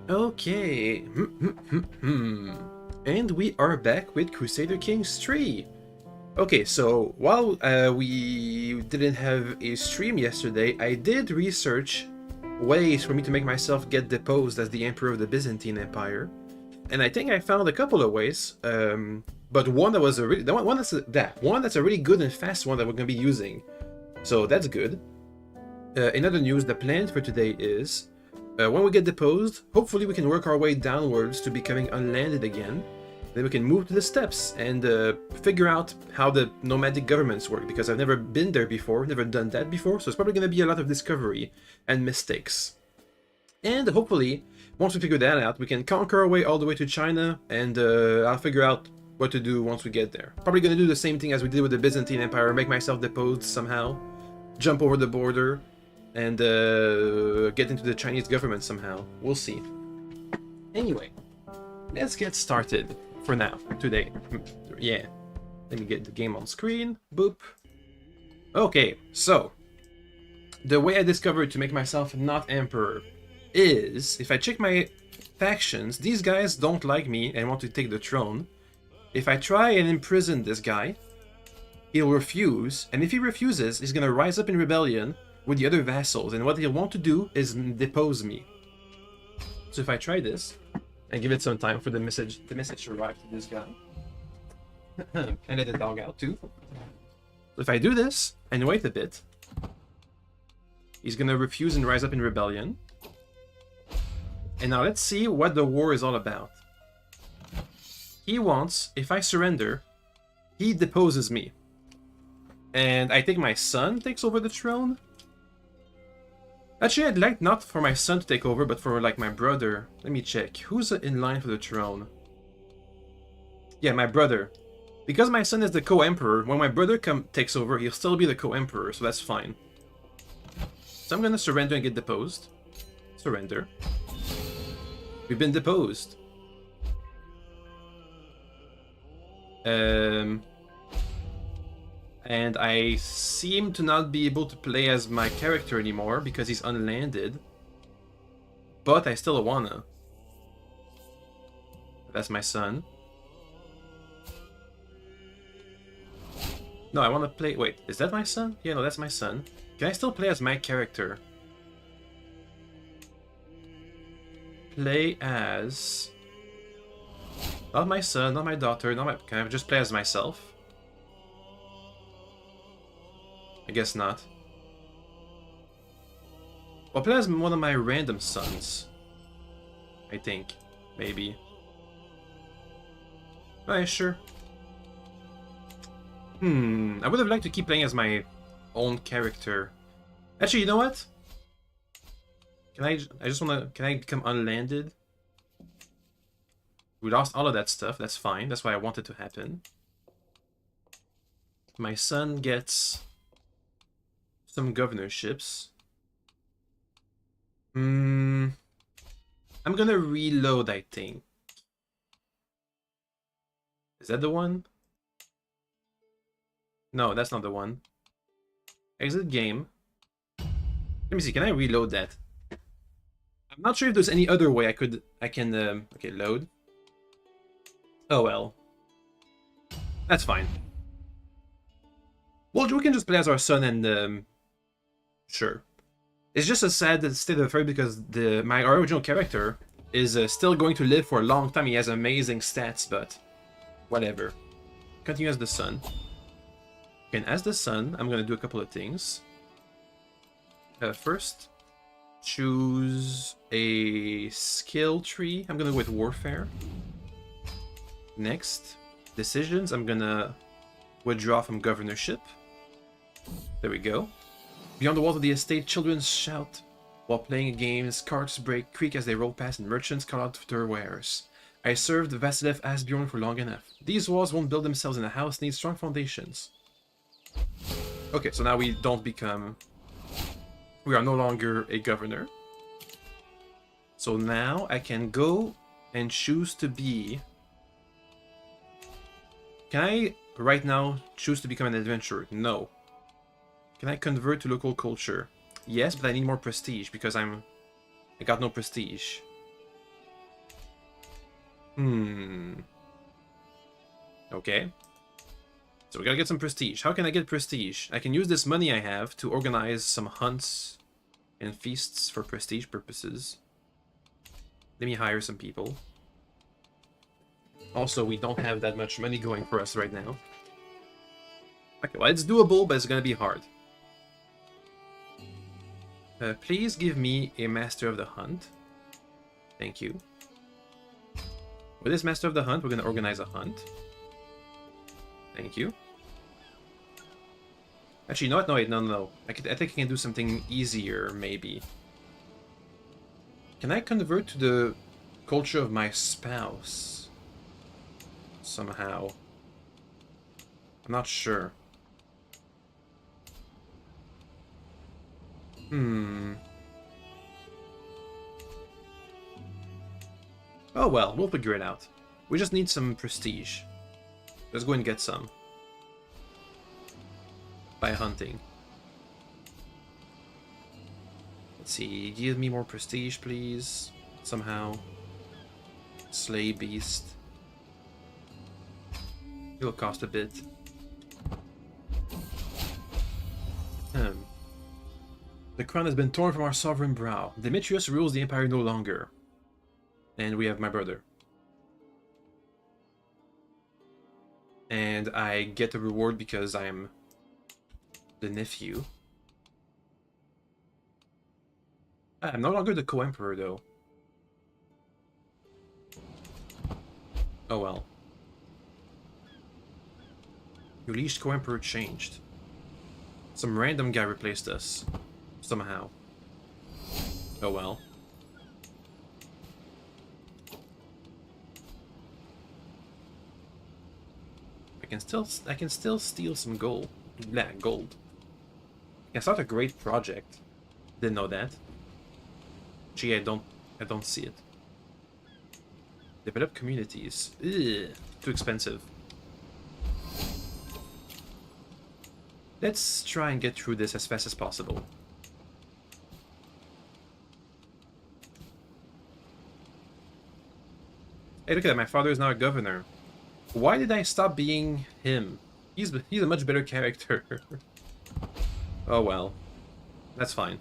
Okay. And we are back with Crusader Kings 3. Okay, so while we didn't have a stream yesterday, I did research ways for me to make myself get deposed as the Emperor of the Byzantine Empire. And I think I found a couple of ways. But one that was a really one that's a really good and fast one that we're gonna be using. So that's good. In other news, the plan for today is when we get deposed, hopefully we can work our way downwards to becoming unlanded again. Then we can move to the steppes and figure out how the nomadic governments work, because I've never been there before, never done that before, so it's probably going to be a lot of discovery and mistakes. And hopefully, once we figure that out, we can conquer our way all the way to China, and I'll figure out what to do once we get there. Probably going to do the same thing as we did with the Byzantine Empire, make myself deposed somehow, jump over the border, and get into the Chinese government somehow. We'll see. Anyway, let's get started for now, today. Yeah, let me get the game on screen. Boop. Okay, so the way I discovered to make myself not emperor is, if I check my factions, these guys don't like me and want to take the throne. If I try and imprison this guy, he'll refuse, and if he refuses, he's gonna rise up in rebellion with the other vassals, and what he'll want to do is depose me. So if I try this, and give it some time for the message to arrive to this guy, and let the dog out too. If I do this, and wait a bit, he's gonna refuse and rise up in rebellion. And now let's see what the war is all about. He wants, if I surrender, he deposes me. And I think my son takes over the throne. Actually, I'd like not for my son to take over, but for like my brother. Let me check. Who's in line for the throne? Yeah, my brother. Because my son is the co-emperor, when my brother takes over, he'll still be the co-emperor, so that's fine. So I'm gonna surrender and get deposed. Surrender. We've been deposed. And I seem to not be able to play as my character anymore because he's unlanded. But I still wanna. That's my son. No, I wanna play... Wait, is that my son? Yeah, no, that's my son. Can I still play as my character? Play as... Not my son, not my daughter, not my... Can I just play as myself? I guess not. I'll play as one of my random sons. I think. Maybe. Alright, sure. I would have liked to keep playing as my own character. Actually, you know what? Can I just wanna... Can I become unlanded? We lost all of that stuff, that's fine. That's why I want it to happen. My son gets... some governorships. I'm gonna reload, I think. Is that the one? No, that's not the one. Exit game. Let me see, can I reload that? I'm not sure if there's any other way I can, okay, load. Oh well. That's fine. Well, we can just play as our son and, sure. It's just a sad state of affairs because my original character is still going to live for a long time. He has amazing stats, but whatever. Continue as the son. Okay, and as the son, I'm going to do a couple of things. First, choose a skill tree. I'm going to go with warfare. Next, decisions. I'm going to withdraw from governorship. There we go. Beyond the walls of the estate, children shout while playing games, carts break, creak as they roll past, and merchants call out their wares. I served Vasilev Asbjorn for long enough. These walls won't build themselves, and a house needs strong foundations. Okay, so now we don't become... We are no longer a governor. So now I can go and choose to be... Can I, right now, choose to become an adventurer? No. Can I convert to local culture? Yes, but I need more prestige because I got no prestige. Hmm. Okay. So we gotta get some prestige. How can I get prestige? I can use this money I have to organize some hunts and feasts for prestige purposes. Let me hire some people. Also, we don't have that much money going for us right now. Okay, well, it's doable, but it's gonna be hard. Please give me a Master of the Hunt. Thank you. With this Master of the Hunt, we're gonna organize a hunt. Thank you. Actually, no, no. I think I can do something easier, maybe. Can I convert to the culture of my spouse? Somehow. I'm not sure. Oh well, we'll figure it out. We just need some prestige. Let's go and get some. By hunting. Let's see, give me more prestige, please. Somehow. Slay beast. It'll cost a bit. The crown has been torn from our sovereign brow. Demetrius rules the empire no longer. And we have my brother. And I get a reward because I'm the nephew. I'm no longer the co-emperor, though. Oh well. Your leashed co-emperor changed. Some random guy replaced us. Somehow. Oh well. I can still steal some gold. Nah, gold. I can start a great project. Didn't know that. Gee, I don't see it. Develop communities. Ugh, too expensive. Let's try and get through this as fast as possible. Hey, look at that, my father is now a governor. Why did I stop being him? He's a much better character. Oh well. That's fine.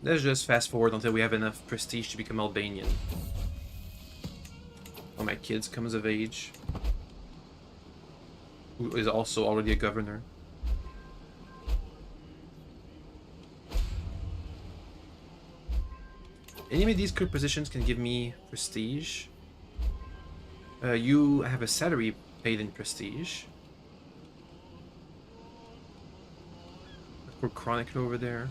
Let's just fast forward until we have enough prestige to become Albanian. When my kids comes of age. Who is also already a governor. Any of these good positions can give me prestige. You have a salary paid in prestige. We're Chronicler over there.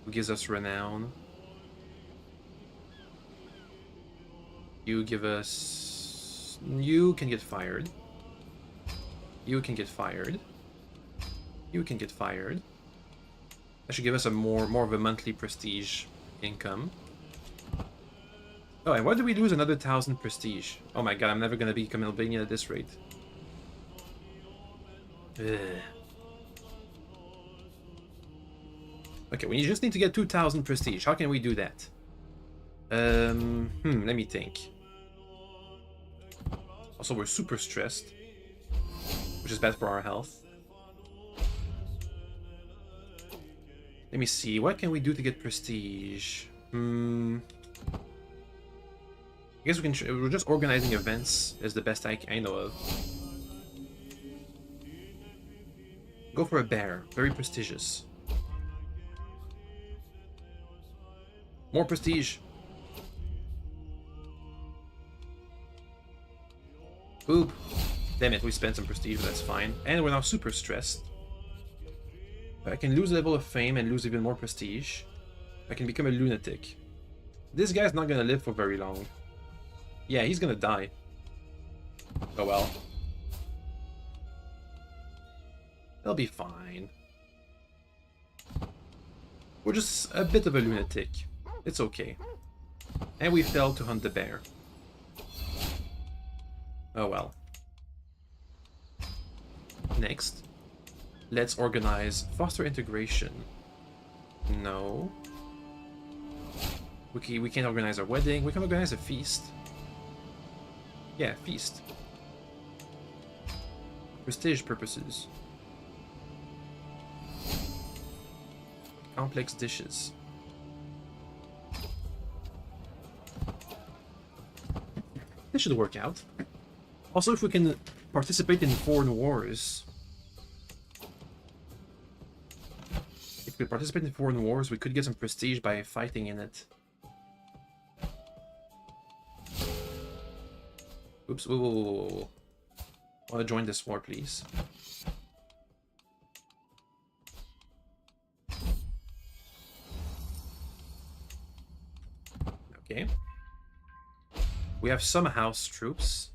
Who gives us renown. You give us... You can get fired. You can get fired. You can get fired. That should give us a more of a monthly prestige income. Oh, and why do we lose another 1,000 prestige? Oh my god, I'm never gonna become Albanian at this rate. Ugh. Okay, we just need to get 2,000 prestige. How can we do that? Let me think. Also, we're super stressed, which is bad for our health. Let me see, what can we do to get prestige? I guess we can. We're just organizing events is the best I know of. Go for a bear, very prestigious. More prestige. Boop. Damn it, we spent some prestige, but that's fine. And we're now super stressed. I can lose a level of fame and lose even more prestige. I can become a lunatic. This guy's not gonna live for very long. Yeah, he's gonna die. Oh well. They'll be fine. We're just a bit of a lunatic. It's okay. And we failed to hunt the bear. Oh well. Next. Let's organize foster integration. No. We can't organize a wedding. We can organize a feast. Yeah, feast. Prestige purposes. Complex dishes. This should work out. Also, if we can participate in foreign wars. If we participate in foreign wars, we could get some prestige by fighting in it. Oops, whoa, whoa, whoa, whoa. I want to join this war, please. Okay. We have some house troops,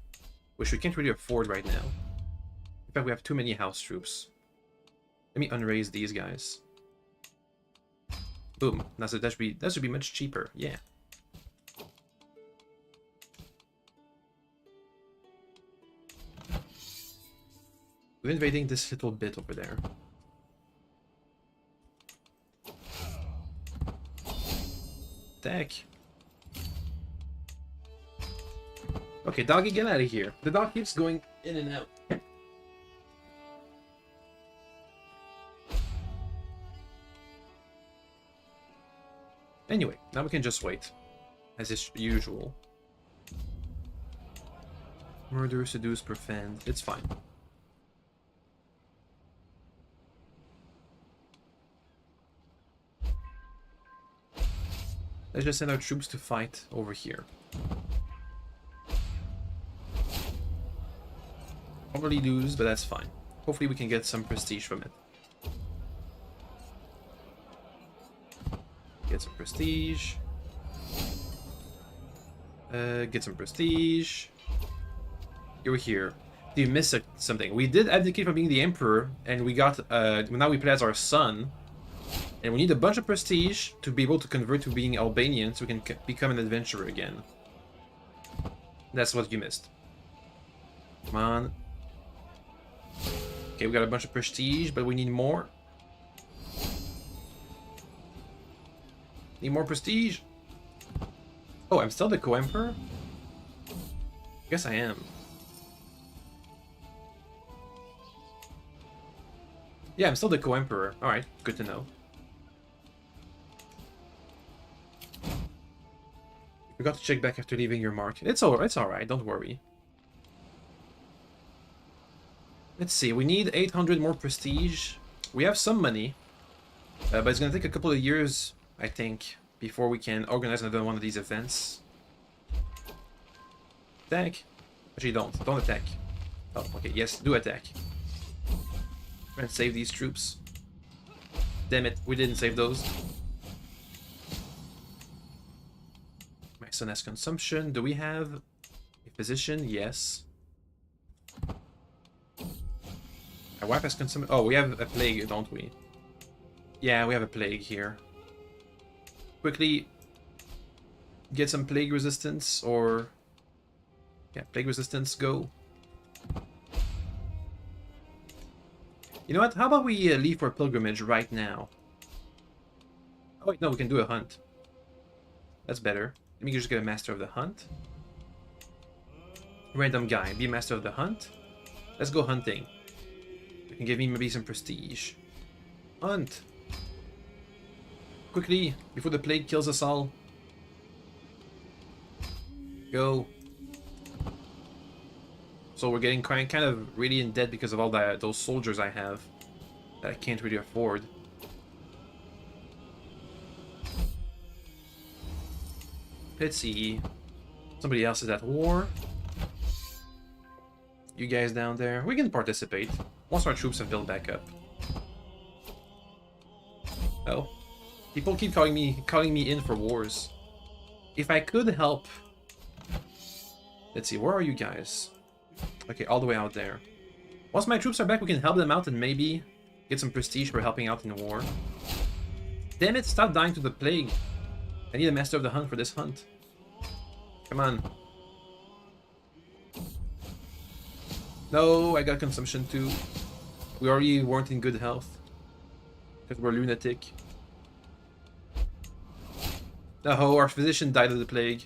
which we can't really afford right now. In fact, we have too many house troops. Let me unraise these guys. Boom. That should be much cheaper. Yeah. We're invading this little bit over there. Attack. Okay, doggy, get out of here. The dog keeps going in and out. Anyway, now we can just wait. As is usual. Murder, seduce, prevent. It's fine. Let's just send our troops to fight over here. Probably lose, but that's fine. Hopefully we can get some prestige from it. Get some prestige. Get some prestige. You're here. Do you miss something? We did abdicate from being the emperor, and we got now we play as our son. And we need a bunch of prestige to be able to convert to being Albanian so we can become an adventurer again. That's what you missed. Come on. Okay, we got a bunch of prestige, but we need more. Need more prestige. Oh, I'm still the co-emperor? Guess I am. Yeah, I'm still the co-emperor. Alright, good to know. Forgot to check back after leaving your mark. It's alright, don't worry. Let's see, we need 800 more prestige. We have some money, but it's gonna take a couple of years, I think, before we can organize another one of these events. Attack? Actually, don't attack. Oh, okay, yes, do attack. Try and save these troops. Damn it, we didn't save those. My son has consumption. Do we have a physician? Yes. My wife has consumption. Oh, we have a plague, don't we? Yeah, we have a plague here. Quickly get some plague resistance, or yeah, plague resistance, go. You know what? How about we leave for a pilgrimage right now? Oh wait, no, we can do a hunt. That's better. Let me just get a master of the hunt. Random guy, be master of the hunt. Let's go hunting. You can give me maybe some prestige. Hunt! Quickly, before the plague kills us all. Go. So we're getting kind of really in debt because of all those soldiers I have that I can't really afford. Let's see. Somebody else is at war. You guys down there, we can participate once our troops have built back up. Oh, people keep calling me in for wars. If I could help. Let's see, where are you guys? Okay, all the way out there. Once my troops are back, we can help them out and maybe get some prestige for helping out in the war. Damn it, stop dying to the plague. I need a master of the hunt for this hunt. Come on. No, I got consumption too. We already weren't in good health. Because we're lunatic. Oh, our physician died of the plague.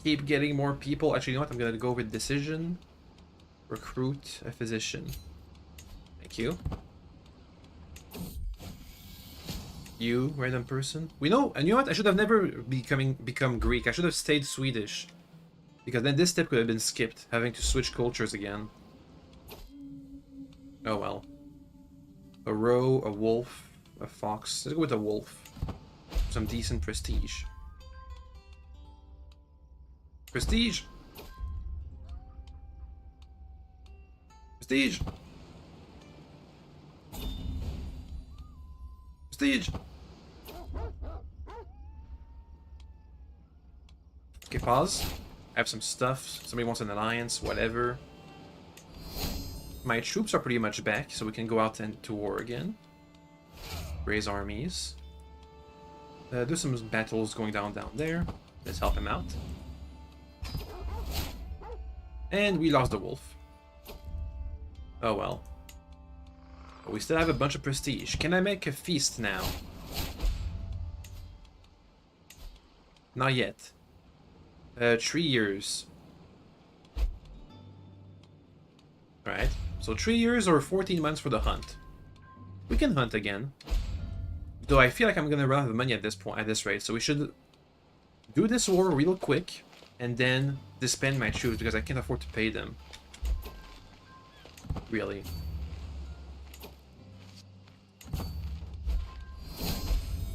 Keep getting more people. Actually, you know what? I'm gonna go with decision. Recruit a physician. Thank you. You, random person. We know, and you know what? I should have never become Greek. I should have stayed Swedish. Because then this step could have been skipped, having to switch cultures again. Oh well. A roe, a wolf, a fox. Let's go with a wolf. Some decent prestige. Prestige! Prestige! Prestige! Okay, pause. I have some stuff. Somebody wants an alliance, whatever. My troops are pretty much back, so we can go out into war again. Raise armies. There's some battles going down there. Let's help him out. And we lost the wolf. Oh well. But we still have a bunch of prestige. Can I make a feast now? Not yet. 3 years. Alright. So 3 years or 14 months for the hunt. We can hunt again. Though I feel like I'm gonna run out of money at this point, at this rate, so we should do this war real quick and then disband my troops because I can't afford to pay them. Really.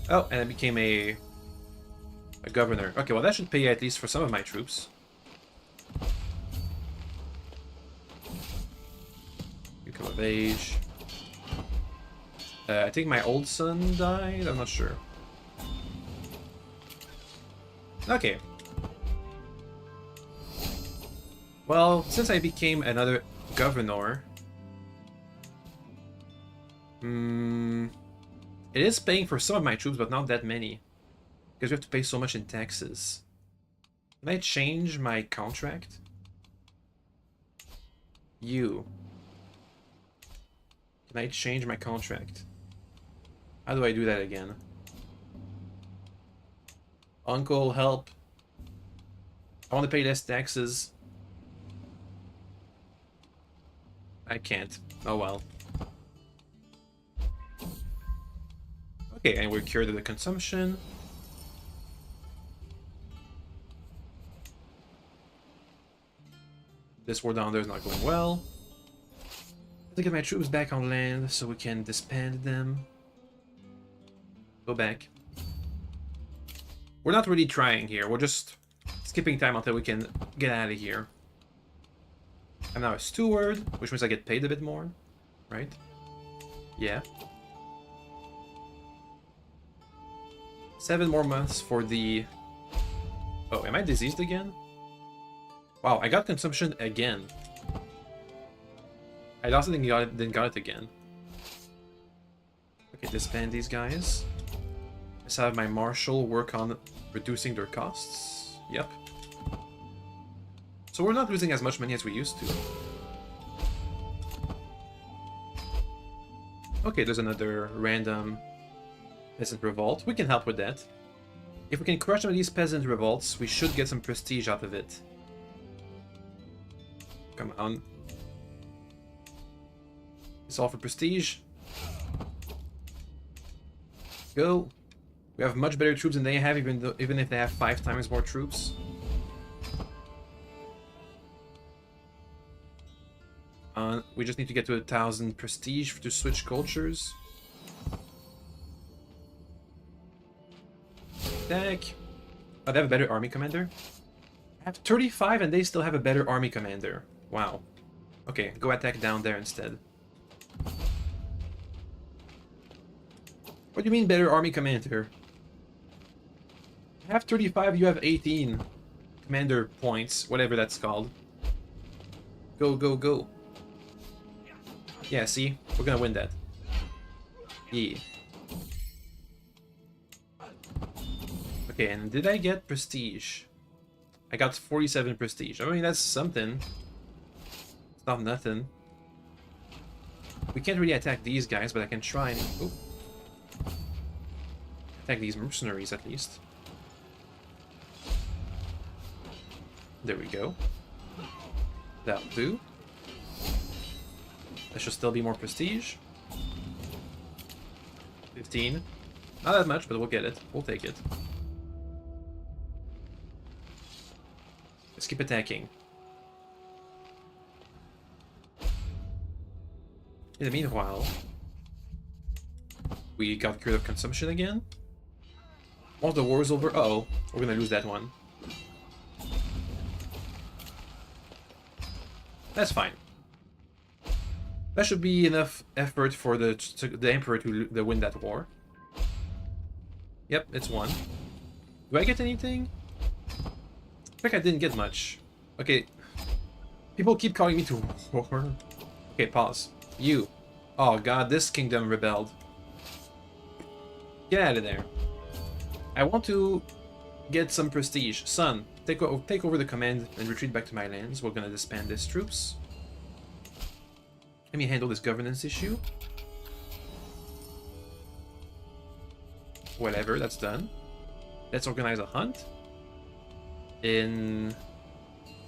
Oh, and I became a governor. Okay, well that should pay at least for some of my troops. You come of age. I think my old son died? I'm not sure. Okay. Well, since I became another governor... it is paying for some of my troops, but not that many. Because we have to pay so much in taxes. Can I change my contract? You. Can I change my contract? How do I do that again? Uncle, help. I want to pay less taxes. I can't. Oh well. Okay, and we're cured of the consumption. This war down there is not going well. Let's get my troops back on land so we can disband them. Go back. We're not really trying here. We're just skipping time until we can get out of here. I'm now a steward, which means I get paid a bit more, right? Yeah. 7 more months for the... Oh, am I diseased again? Wow, I got consumption again. I also didn't got it again. Okay, disband these guys. Let's have my marshal work on reducing their costs. Yep. So we're not losing as much money as we used to. Okay, there's another random peasant revolt. We can help with that. If we can crush some of these peasant revolts, we should get some prestige out of it. Come on. It's all for prestige. Go. We have much better troops than they have, even if they have 5 times more troops. We just need to get to 1,000 prestige to switch cultures. Attack. Oh, they have a better army commander? I have 35 and they still have a better army commander. Wow. Okay, go attack down there instead. What do you mean better army commander? I have 35, you have 18 commander points, whatever that's called. Go, go, go. Yeah, see? We're gonna win that. Yeah. Okay, and did I get prestige? I got 47 prestige. I mean, that's something. It's not nothing. We can't really attack these guys, but I can try and... Oh. Attack these mercenaries, at least. There we go. That'll do. That should still be more prestige. 15. Not that much, but we'll get it. We'll take it. Let's keep attacking. In the meanwhile, we got rid of consumption again. Once the war is over, uh-oh, we're gonna lose that one. That's fine. That should be enough effort for the Emperor to win that war. Yep, it's won. Do I get anything? I think I didn't get much. Okay. People keep calling me to war. Okay, pause. You. Oh god, this kingdom rebelled. Get out of there. I want to get some prestige. Son, take over the command and retreat back to my lands. We're gonna disband these troops. Let me handle this governance issue. Whatever, that's done. Let's organize a hunt.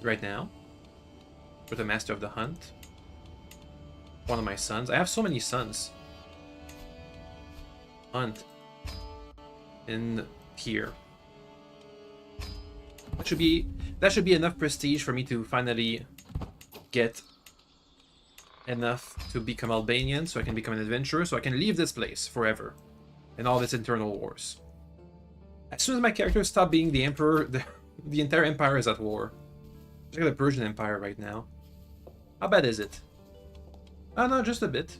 Right now. With the master of the hunt. One of my sons. I have so many sons. Hunt. In here. That should be enough prestige for me to finally get enough to become Albanian, so I can become an adventurer, so I can leave this place forever. And all its internal wars. As soon as my character stops being the emperor, the entire empire is at war. Just like the Persian Empire right now. How bad is it? Oh no, just a bit.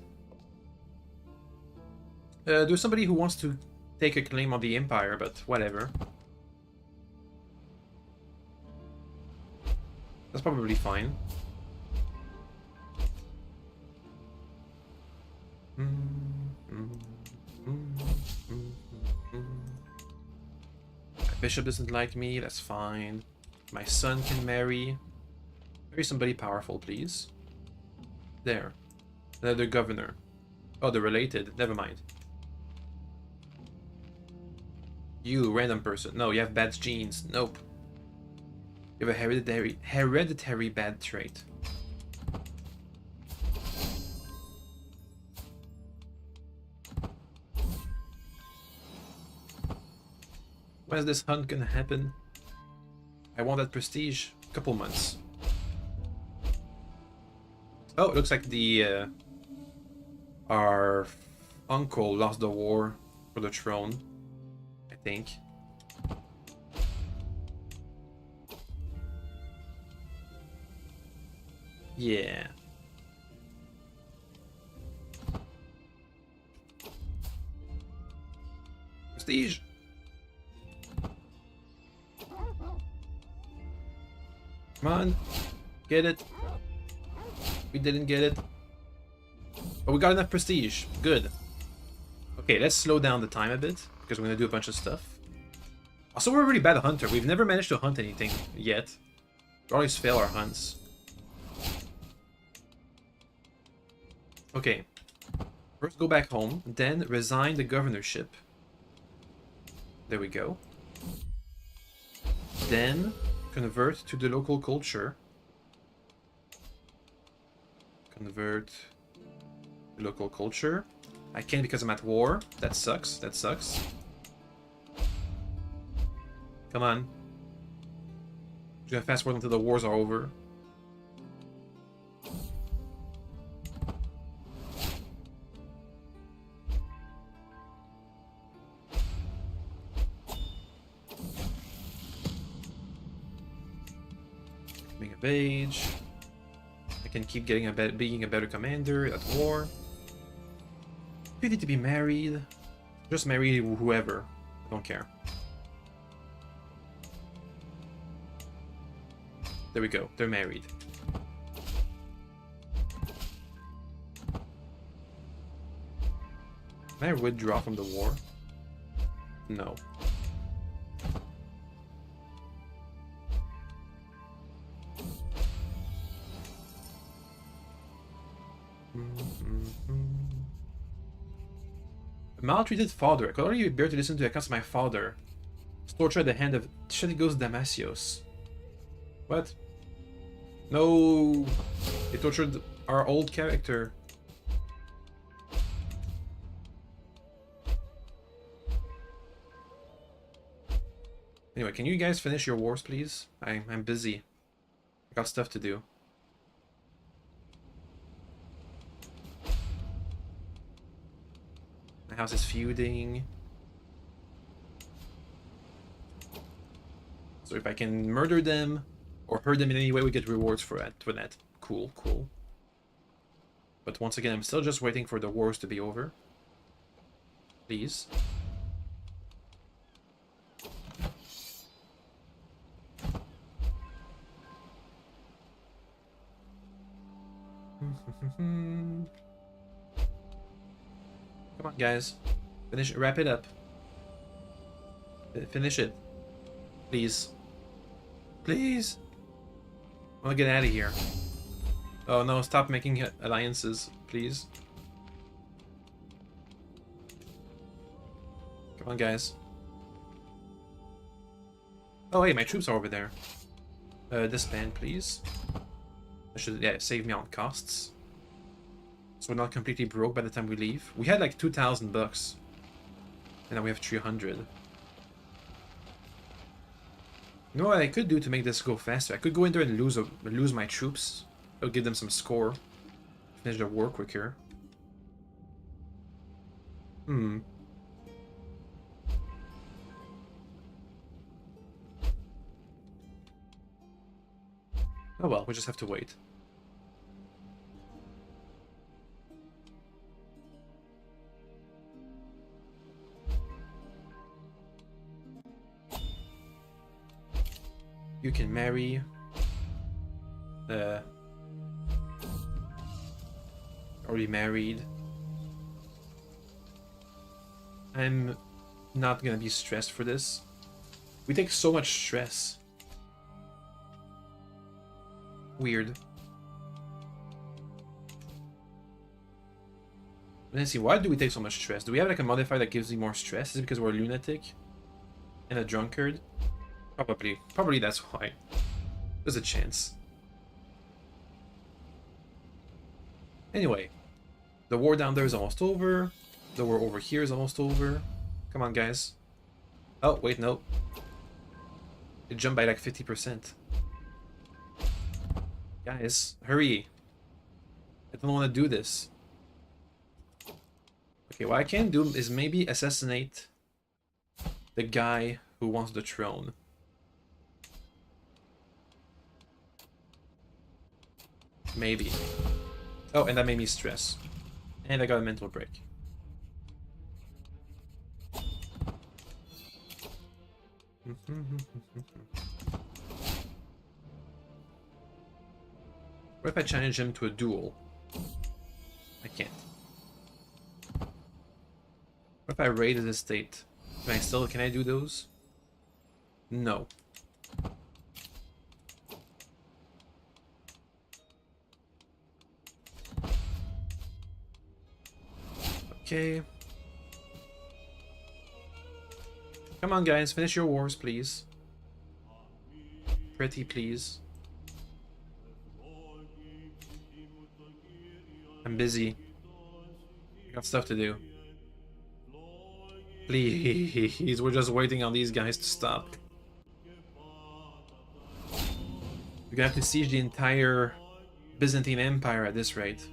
There's somebody who wants to take a claim on the empire, but whatever. That's probably fine. My bishop doesn't like me, that's fine. My son can marry. Marry somebody powerful, please. There. Another governor. Oh, they're related. Never mind. You, random person. No, you have bad genes. Nope. You have a hereditary bad trait. When is this hunt gonna happen? I want that prestige. Couple months. Oh, it looks like the our uncle lost the war for the throne. I think. Yeah. Prestige. Come on. Get it. We didn't get it. But we got enough prestige. Good. Okay, let's slow down the time a bit, because we're gonna do a bunch of stuff. Also, we're a really bad hunter. We've never managed to hunt anything yet. We always fail our hunts. Okay. First go back home, then resign the governorship. There we go. Then convert to the local culture. Convert to local culture. I can't because I'm at war. That sucks. That sucks. Come on. I'm just gonna fast forward until the wars are over. Being of age. I can keep getting being a better commander at war. You need to be married. Just marry whoever. I don't care. There we go. They're married. Can I withdraw from the war? No. Maltreated father. I could only bear to listen to the accounts of my father. Was tortured at the hand of Shedigos Damasios. What? No! They tortured our old character. Anyway, can you guys finish your wars, please? I'm busy. I got stuff to do. My house is feuding. So if I can murder them or hurt them in any way, we get rewards for that. Cool, cool. But once again, I'm still just waiting for the wars to be over. Please. Come on, guys. Wrap it up. Finish it. Please. Please. I want to get out of here. Oh no, stop making alliances, please. Come on, guys. Oh hey, my troops are over there. Disband, please. That should, yeah, save me on costs. So we're not completely broke by the time we leave. We had like 2,000 bucks. And now we have 300. You know what I could do to make this go faster? I could go in there and lose my troops. It'll give them some score. Finish the war quicker. Hmm. Oh well, we just have to wait. You can marry. Already married. I'm not gonna be stressed for this. We take so much stress. Weird. Let's see, why do we take so much stress? Do we have like a modifier that gives you more stress? Is it because we're a lunatic? And a drunkard? Probably. Probably that's why. There's a chance. Anyway. The war down there is almost over. The war over here is almost over. Come on, guys. Oh, wait, no. It jumped by like 50%. Guys, hurry. I don't want to do this. Okay, what I can do is maybe assassinate the guy who wants the throne. Maybe. Oh, and that made me stress. And I got a mental break. What if I challenge him to a duel? I can't. What if I raid his estate? Can I do those? No. Okay. Come on, guys, finish your wars, please. Pretty please. I'm busy. I got stuff to do. Please, we're just waiting on these guys to stop. We're gonna have to siege the entire Byzantine Empire at this rate.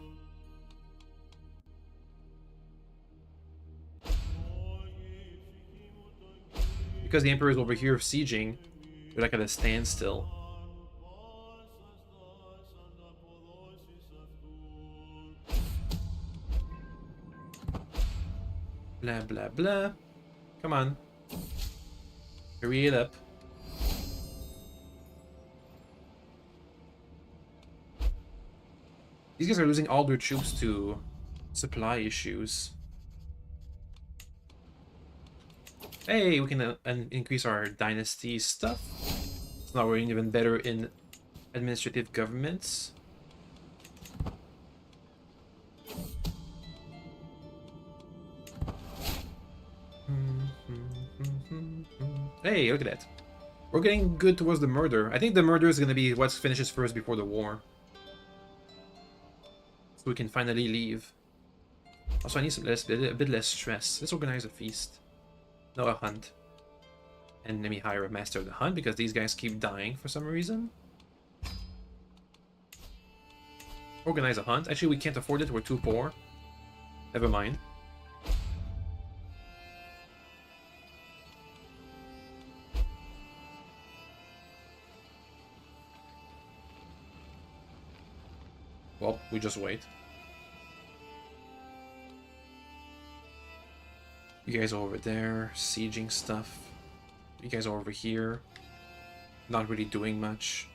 Because the Emperor is over here sieging, we're like at a standstill. Blah blah blah. Come on. Hurry it up. These guys are losing all their troops to supply issues. Hey, we can increase our dynasty stuff. So now we're even better in administrative governments. Hey, look at that. We're getting good towards the murder. I think the murder is going to be what finishes first before the war. So we can finally leave. Also, I need some a bit less stress. Let's organize a feast. No, a hunt. And let me hire a master of the hunt because these guys keep dying for some reason. Organize a hunt. Actually, we can't afford it. We're too poor. Never mind. Well, we just wait. You guys are over there, sieging stuff. You guys are over here, not really doing much.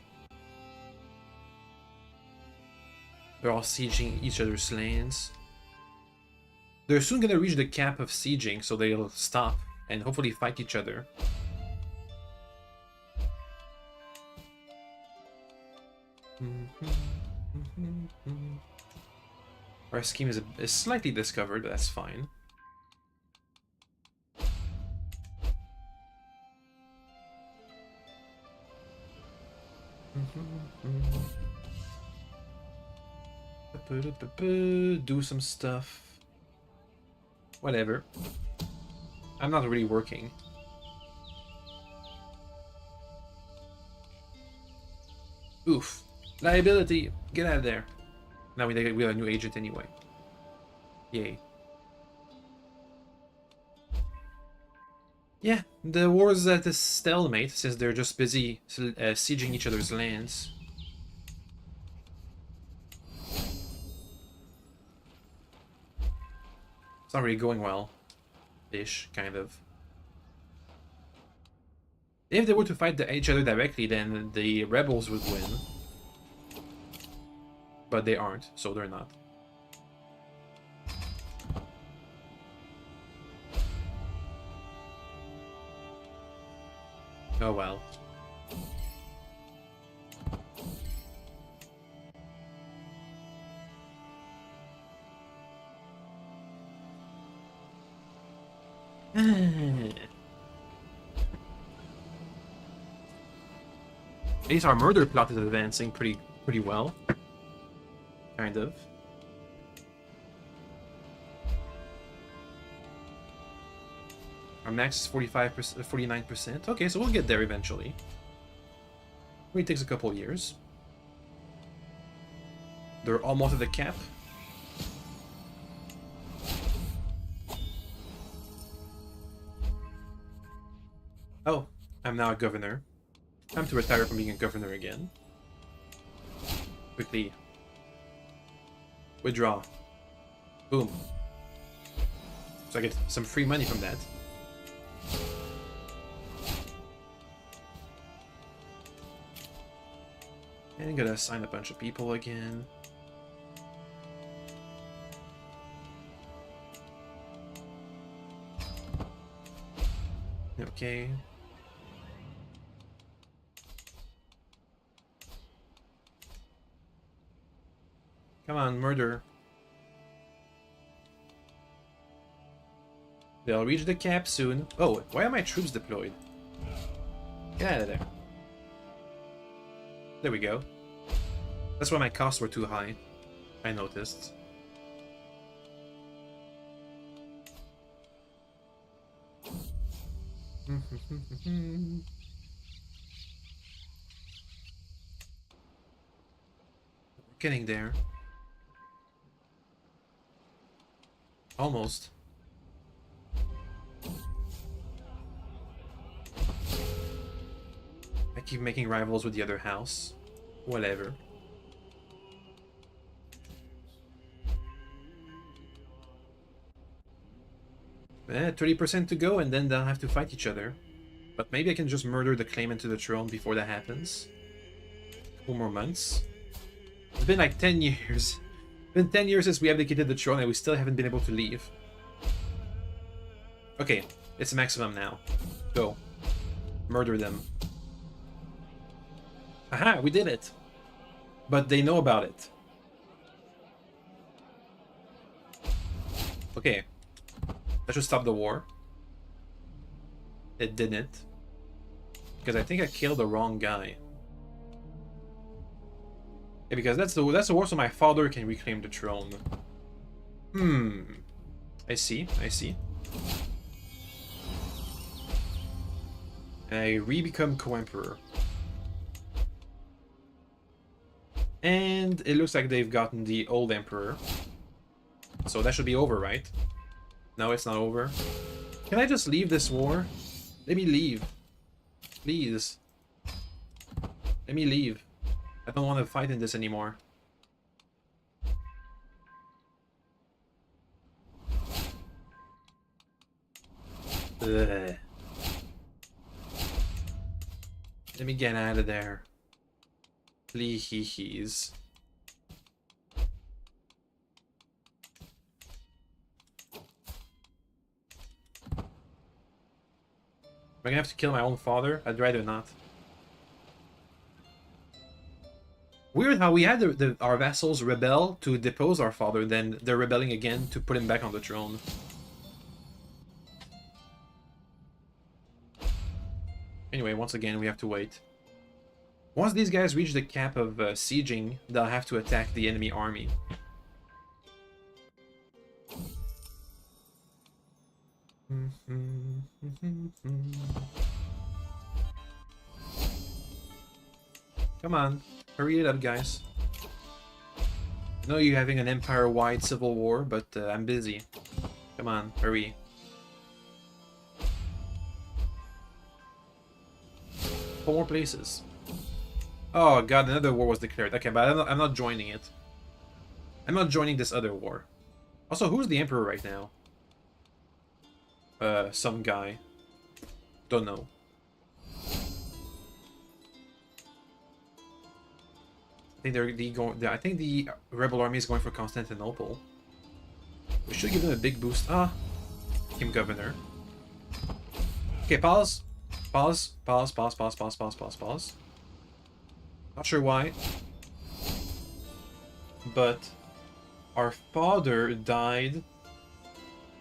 They're all sieging each other's lands. They're soon gonna reach the cap of sieging, so they'll stop and hopefully fight each other. Our scheme is slightly discovered, but that's fine. Do some stuff. Whatever. I'm not really working. Oof. Liability. Get out of there. Now we have a new agent anyway. Yay. Yeah, the war is at a stalemate since they're just busy sieging each other's lands. It's not really going well. Ish, kind of. If they were to fight each other directly, then the rebels would win. But they aren't, so they're not. Oh well. At least our murder plot is advancing pretty well. Kind of. Our max is 45%, 49%. Okay, so we'll get there eventually. It takes a couple years. They're almost at the cap. Oh, I'm now a governor. Time to retire from being a governor again. Quickly. Withdraw. Boom. So I get some free money from that. And I'm gonna assign a bunch of people again. Okay. Come on, murder. They'll reach the cap soon. Oh, why are my troops deployed? Get out of there. There we go. That's why my costs were too high. I noticed. Getting there. Almost. I keep making rivals with the other house. Whatever. 30% to go and then they'll have to fight each other. But maybe I can just murder the claimant to the throne before that happens. 2 more months. It's been like 10 years. It's been 10 years since we abdicated the throne and we still haven't been able to leave. Okay, it's maximum now. Go. Murder them. Aha, we did it! But they know about it. Okay. That should stop the war. It didn't. Because I think I killed the wrong guy. Yeah, because that's the war, so my father can reclaim the throne. I see, I see. And I re-become co-emperor. And it looks like they've gotten the old emperor. So that should be over, right? No, it's not over. Can I just leave this war? Let me leave. Please. Let me leave. I don't want to fight in this anymore. Ugh. Let me get out of there. Please. Am I gonna have to kill my own father? I'd rather not. Weird how we had our vassals rebel to depose our father, then they're rebelling again to put him back on the throne. Anyway, once again, we have to wait. Once these guys reach the cap of sieging, they'll have to attack the enemy army. Come on, hurry it up, guys. I know you're having an empire-wide civil war, but I'm busy. Come on, hurry. 4 more places. Oh god, another war was declared. Okay, but I'm not joining it. I'm not joining this other war. Also, who's the emperor right now? Some guy. Don't know. I think the rebel army is going for Constantinople. We should give them a big boost. Ah, became governor. Okay, pause. Pause. Not sure why, but our father died.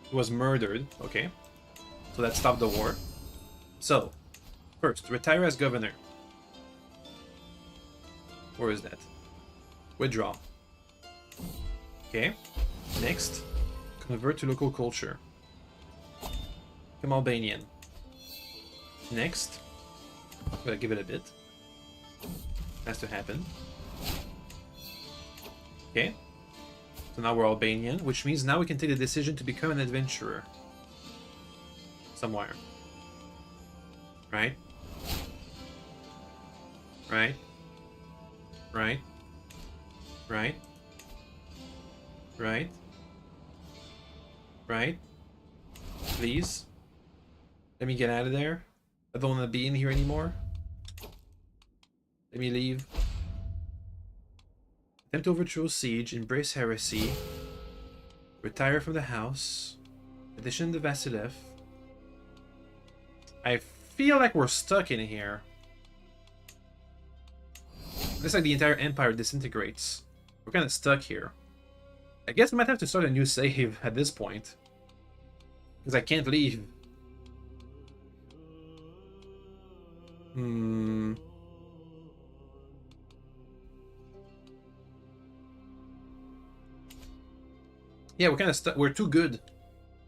He was murdered. Okay, so that stopped the war. So, first, retire as governor. Where is that? Withdraw. Okay. Next, convert to local culture. Become Albanian. Next, gotta give it a bit. Has to happen. Okay. So now we're Albanian, which means now we can take the decision to become an adventurer. Somewhere. Right? Right? Right? Right? Right? Right? Please? Let me get out of there. I don't want to be in here anymore. Let me leave. Attempt to overthrow siege, embrace heresy, retire from the house, addition to Vasilev. I feel like we're stuck in here. Looks like the entire empire disintegrates. We're kind of stuck here. I guess we might have to start a new save at this point. Because I can't leave. Yeah, we're kind of stuck. We're too good.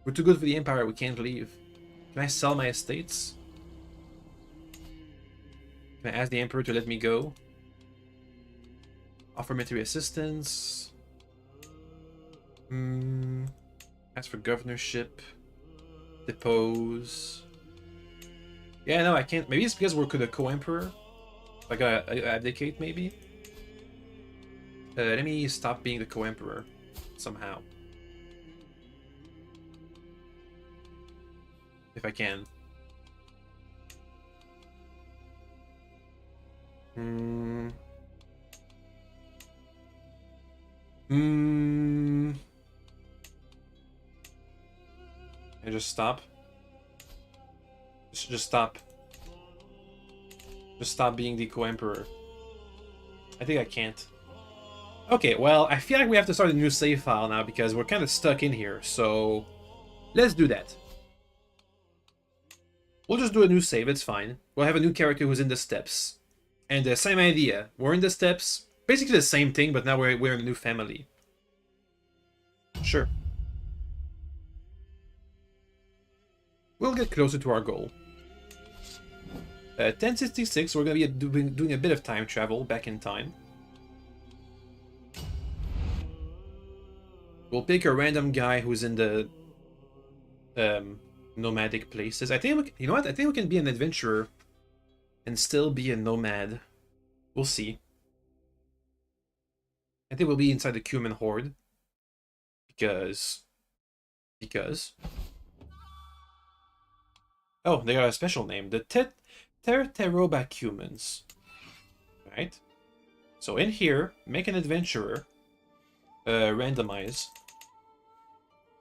We're too good for the Empire. We can't leave. Can I sell my estates? Can I ask the Emperor to let me go? Offer military assistance. Ask for governorship. Depose. Yeah, no, I can't. Maybe it's because we're the co-emperor. I gotta abdicate, maybe. Let me stop being the co-emperor somehow. If I can. And just stop. Just stop. Just stop being the co-emperor. I think I can't. Okay, well, I feel like we have to start a new save file now because we're kind of stuck in here. So let's do that. We'll just do a new save, it's fine. We'll have a new character who's in the steppes. And the same idea. We're in the steppes. Basically the same thing, but now we're in a new family. Sure. We'll get closer to our goal. 1066, we're going to be doing a bit of time travel back in time. We'll pick a random guy who's in the nomadic places. I think you know what? I think we can be an adventurer and still be a nomad. We'll see. I think we'll be inside the Cuman Horde because oh, they got a special name, the Terterobacumans. Right? So in here, make an adventurer. Randomize.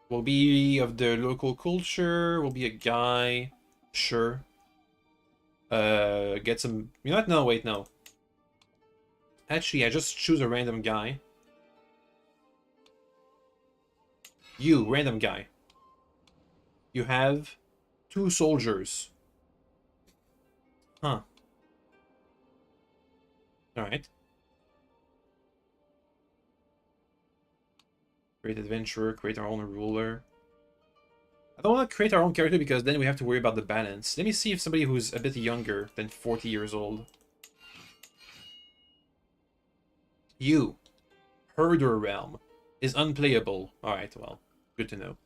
Will be of the local culture, will be a guy. Sure. Get some... You know what? No, wait, no. Actually, I just choose a random guy. You, random guy. You have 2 soldiers. Huh. Alright. Create adventurer, create our own ruler. I don't want to create our own character because then we have to worry about the balance. Let me see if somebody who's a bit younger than 40 years old. You, Herder Realm, is unplayable. Alright, well, good to know.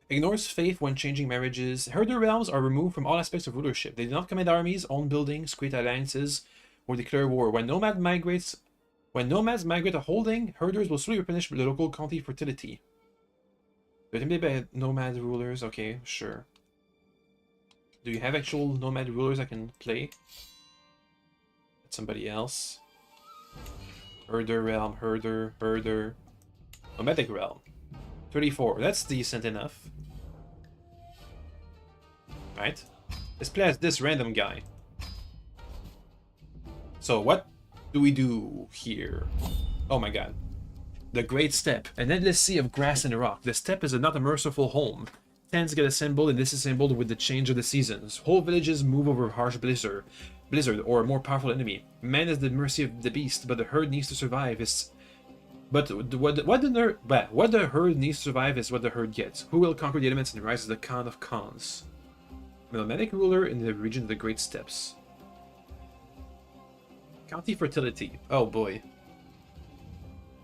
Ignores faith when changing marriages. Herder realms are removed from all aspects of rulership. They do not command armies, own buildings, create alliances, or declare war. When nomads migrate a holding, herders will slowly replenish the local county fertility. They're intimidated by nomad rulers. Okay, sure. Do you have actual nomad rulers I can play? That's somebody else. Herder realm, herder. Nomadic realm. 34. That's decent enough. Right? Let's play as this random guy. So what do we do here? Oh my god. The Great Steppe. An endless sea of grass and rock. The steppe is not a merciful home. Tents get assembled and disassembled with the change of the seasons. Whole villages move over harsh blizzard or a more powerful enemy. Man is the mercy of the beast, but the herd needs to survive. What the herd needs to survive is what the herd gets. Who will conquer the elements and rise as the Khan of Khans? Nomadic ruler in the region of the Great Steppes. County fertility. Oh boy.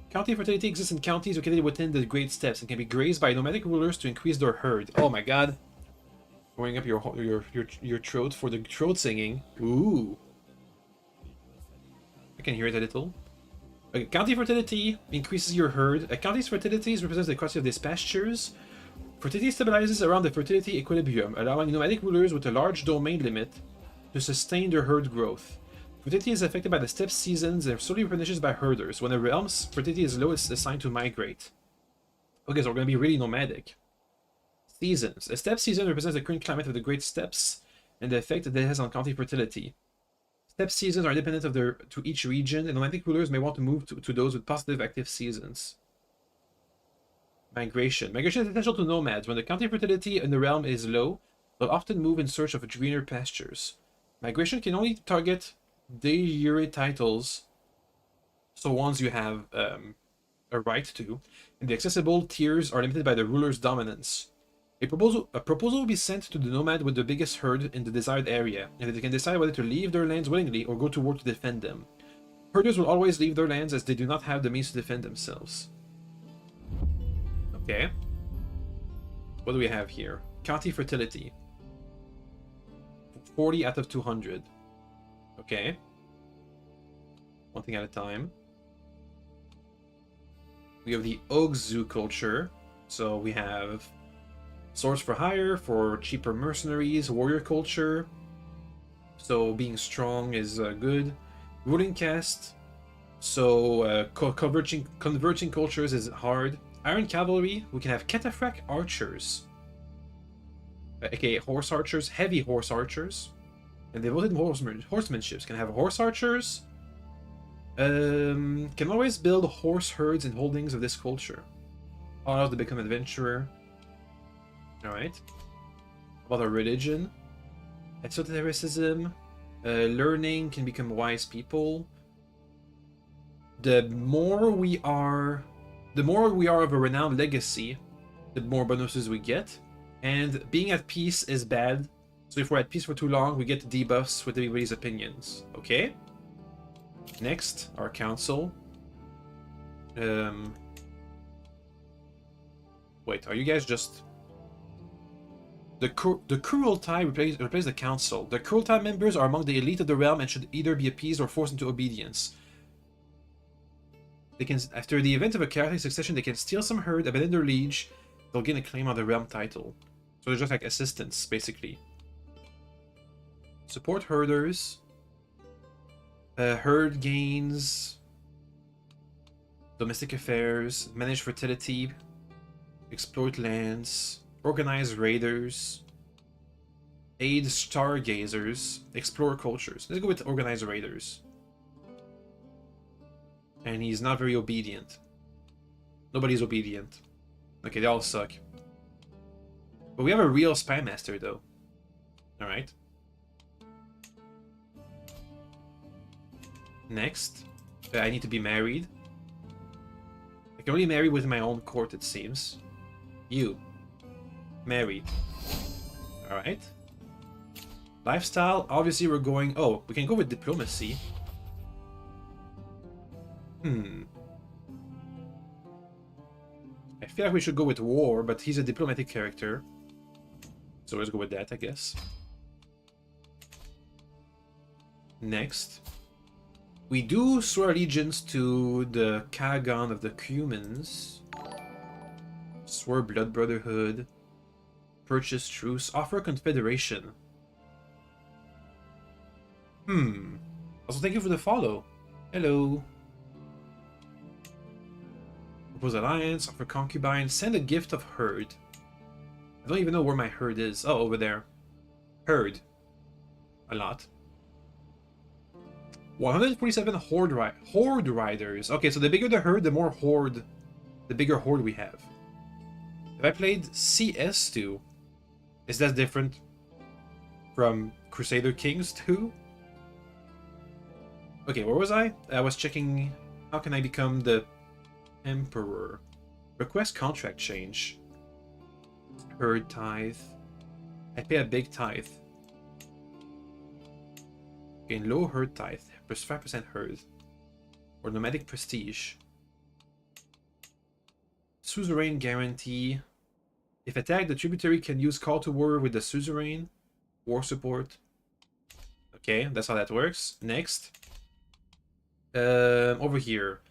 County fertility exists in counties located within the Great Steppes and can be grazed by nomadic rulers to increase their herd. Oh my god. Going up your throat for the throat singing. Ooh. I can hear it a little. Okay, county fertility increases your herd. A county's fertility represents the quantity of these pastures. Fertility stabilizes around the fertility equilibrium, allowing nomadic rulers with a large domain limit to sustain their herd growth. Fertility is affected by the steppe seasons and slowly replenishes by herders. When a realm's fertility is low, it's assigned to migrate. Okay, so we're going to be really nomadic. Seasons. A steppe season represents the current climate of the Great Steppes and the effect that it has on county fertility. Steppe seasons are independent of to each region, and nomadic rulers may want to move to those with positive active seasons. Migration. Migration is essential to nomads. When the county fertility in the realm is low, they'll often move in search of greener pastures. Migration can only target de jure titles, so ones you have a right to, and the accessible tiers are limited by the ruler's dominance. A proposal will be sent to the nomad with the biggest herd in the desired area, and they can decide whether to leave their lands willingly or go to war to defend them. Herders will always leave their lands as they do not have the means to defend themselves. Okay. What do we have here? County fertility. 40 out of 200. Okay. One thing at a time. We have the Ogzu culture. So we have swords for hire, for cheaper mercenaries, warrior culture. So being strong is good. Ruling caste. So converging cultures is hard. Iron cavalry, we can have cataphract archers. aka horse archers, heavy horse archers. And devoted horsemanship can have horse archers. Can always build horse herds and holdings of this culture. Allows to become adventurer. Alright. About our religion. Esotericism. Learning can become wise people. The more we are of a renowned legacy, the more bonuses we get. And being at peace is bad. So if we're at peace for too long, we get debuffs with everybody's opinions. Okay? Next, our council. Wait, are you guys just... The Cruelty replace the council. The Cruelty members are among the elite of the realm and should either be appeased or forced into obedience. They can, after the event of a chaotic succession, they can steal some herd, abandon their liege, they'll gain a claim on the realm title. So they're just like assistants, basically. Support herders. Herd gains. Domestic affairs. Manage fertility. Exploit lands. Organize raiders. Aid stargazers. Explore cultures. Let's go with organize raiders. And he's not very obedient. Nobody's obedient. Okay, they all suck. But we have a real spy master, though. Alright. Next. I need to be married. I can only marry within my own court, it seems. You. Married. Alright. Lifestyle. Obviously, we're going... Oh, we can go with diplomacy. I feel like we should go with war, but he's a diplomatic character. So let's go with that, I guess. Next. We do swear allegiance to the Kagan of the Cumans. Swear blood brotherhood. Purchase truce. Offer confederation. Also, thank you for the follow. Hello. Propose alliance. Offer concubine. Send a gift of herd. I don't even know where my herd is. Oh, over there. Herd. A lot. 147 horde riders. Okay, so the bigger the herd, the more horde, the bigger horde we have. If I played CS2, is that different from Crusader Kings 2? Okay, where was I? I was checking how can I become the Emperor. Request contract change. Herd tithe. I pay a big tithe. Gain low herd tithe. Plus 5% herd. Or nomadic prestige. Suzerain guarantee. If attacked, the tributary can use call to war with the suzerain. War support. Okay, that's how that works. Next. Over here.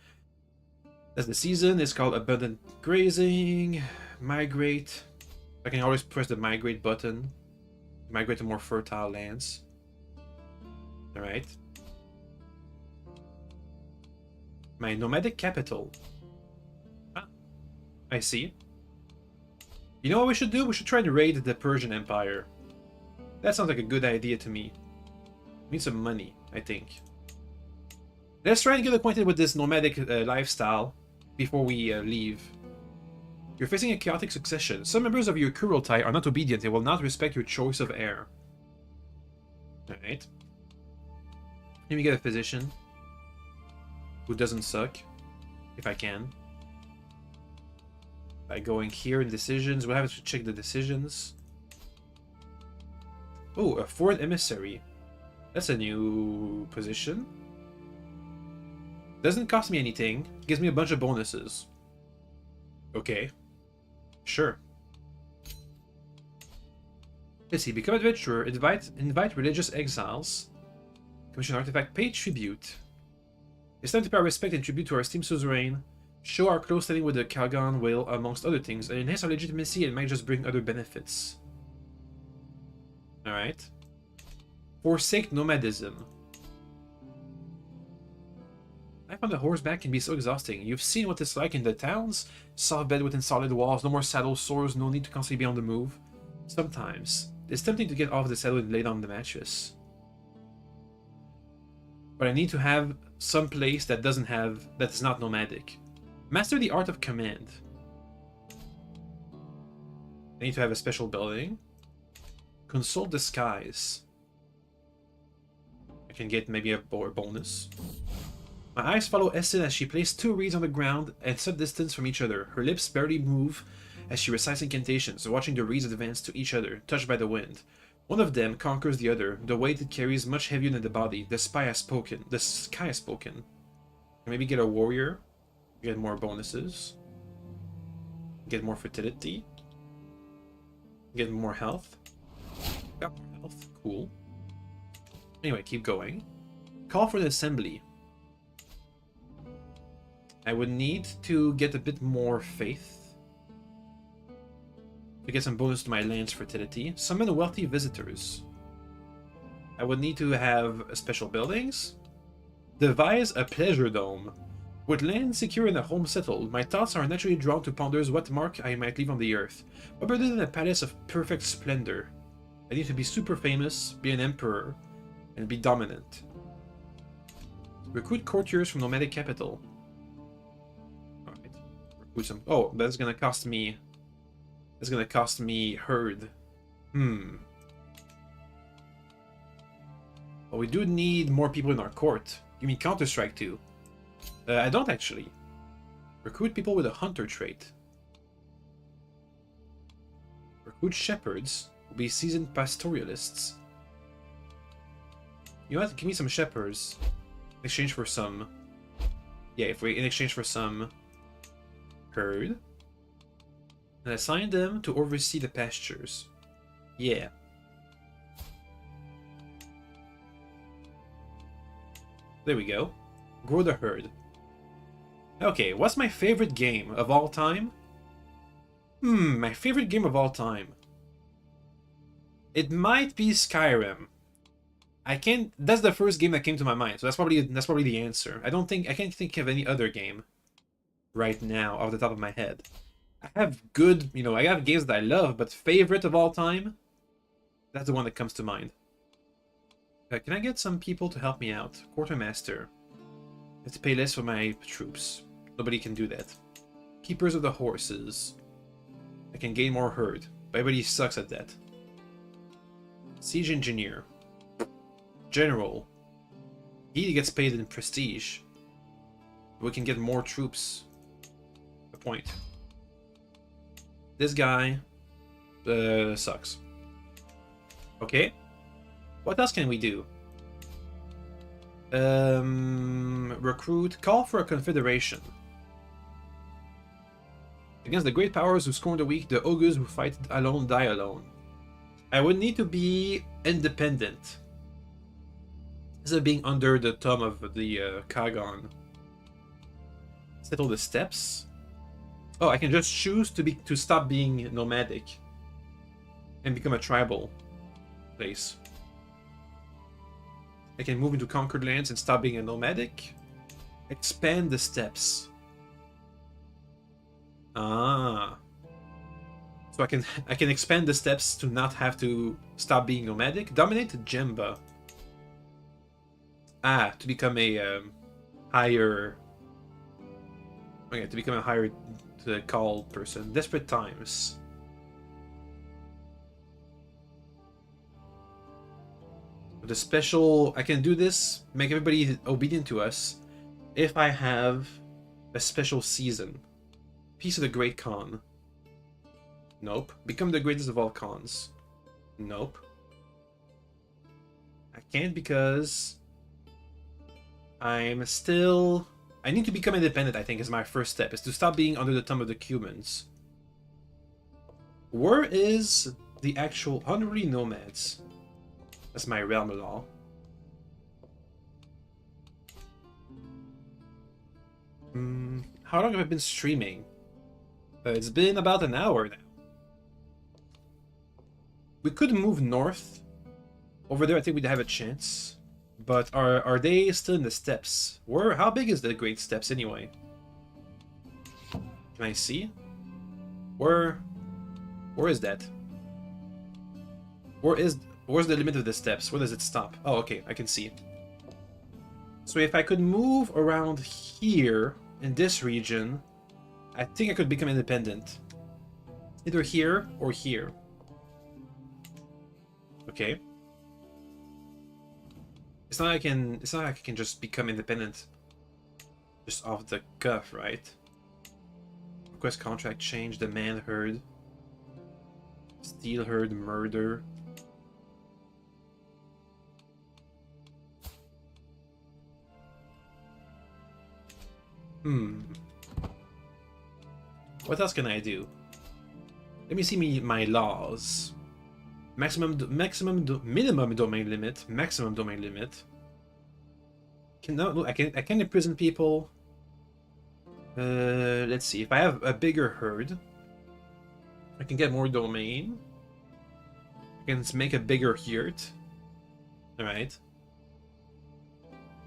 That's the season. It's called abundant grazing. Migrate. I can always press the migrate button. Migrate to more fertile lands. Alright. My nomadic capital. Ah, I see. You know what we should do? We should try to raid the Persian Empire. That sounds like a good idea to me. We need some money, I think. Let's try and get acquainted with this nomadic lifestyle before we leave. You're facing a chaotic succession. Some members of your Kurultai are not obedient and will not respect your choice of heir. Alright. Let me get a physician who doesn't suck, if I can. By going here in decisions, we'll have to check the decisions. Oh, a foreign emissary. That's a new position. Doesn't cost me anything. Gives me a bunch of bonuses. Okay. Sure. Let's see. Become adventurer. Invite religious exiles. Commission artifact. Pay tribute. It's time to pay our respect and tribute to our esteemed suzerain. Show our close standing with the Kalgan will, amongst other things, and enhance our legitimacy and might just bring other benefits. Alright. Forsake nomadism. Life on the horseback can be so exhausting. You've seen what it's like in the towns? Soft bed within solid walls, no more saddle sores, no need to constantly be on the move. Sometimes, it's tempting to get off the saddle and lay down the mattress. But I need to have some place that is not nomadic. Master the art of command. I need to have a special building. Consult the skies. I can get maybe a bonus. My eyes follow Essen as she placed 2 reeds on the ground at some distance from each other. Her lips barely move as she recites incantations, watching the reeds advance to each other, touched by the wind. One of them conquers the other, the weight it carries much heavier than the body. The sky has spoken. Maybe get a warrior, get more bonuses, get more fertility, get more health. Got more health, cool. Anyway, keep going. Call for the assembly. I would need to get a bit more faith to get some bonus to my land's fertility. Summon wealthy visitors. I would need to have special buildings. Devise a pleasure dome. With land secure and a home settled, my thoughts are naturally drawn to ponder what mark I might leave on the earth. What better than a palace of perfect splendor? I need to be super famous, be an emperor, and be dominant. Recruit courtiers from nomadic capital. Alright. Recruit some. Oh, that's gonna cost me. That's gonna cost me herd. Well, we do need more people in our court. You mean Counter-Strike 2? I don't actually. Recruit people with a hunter trait. Recruit shepherds. Will be seasoned pastoralists. You know what? Give me some shepherds. In exchange for some... Yeah, in exchange for some... herd. And assign them to oversee the pastures. Yeah. There we go. Grow the herd. Okay, what's my favorite game of all time? My favorite game of all time. It might be Skyrim. I can't. That's the first game that came to my mind, so that's probably the answer. I can't think of any other game right now off the top of my head. I have good, I have games that I love, but favorite of all time, that's the one that comes to mind. Can I get some people to help me out? Quartermaster. Let's pay less for my troops. Nobody can do that. Keepers of the horses. I can gain more herd, but everybody sucks at that. Siege engineer. General. He gets paid in prestige. We can get more troops. A point. This guy sucks. Okay. What else can we do? Recruit. Call for a confederation. Against the great powers who scorn the weak, the ogres who fight alone die alone. I would need to be independent. Instead of being under the thumb of the Kagon. Settle the steppes. Oh, I can just choose to stop being nomadic and become a tribal place. I can move into conquered lands and stop being a nomadic. Expand the steppes. Ah. So I can expand the steppes to not have to stop being nomadic. Dominate Jemba. Ah, to become a higher. Okay, to become a higher call person. Desperate times. The special, I can do this, make everybody obedient to us, if I have a special season. Peace of the Great Khan. Nope. Become the greatest of all Khans. Nope. I can't because I'm still... I need to become independent, I think, is my first step, is to stop being under the thumb of the Cumans. Where is the actual honorary nomads? That's my realm law. How long have I been streaming? It's been about an hour now. We could move north. Over there, I think we'd have a chance. But are they still in the steppes? How big is the Great Steppes anyway? Can I see? Where is that? Where's the limit of the steppes? Where does it stop? Oh, okay, I can see. So if I could move around here in this region, I think I could become independent. Either here or here. Okay. It's not like I can. It's not like I can just become independent, just off the cuff, right? Request contract change, demand herd, steal herd, murder. What else can I do? Let me see my laws. Minimum domain limit, maximum domain limit. I can imprison people. Let's see. If I have a bigger herd, I can get more domain. I can make a bigger yurt. All right.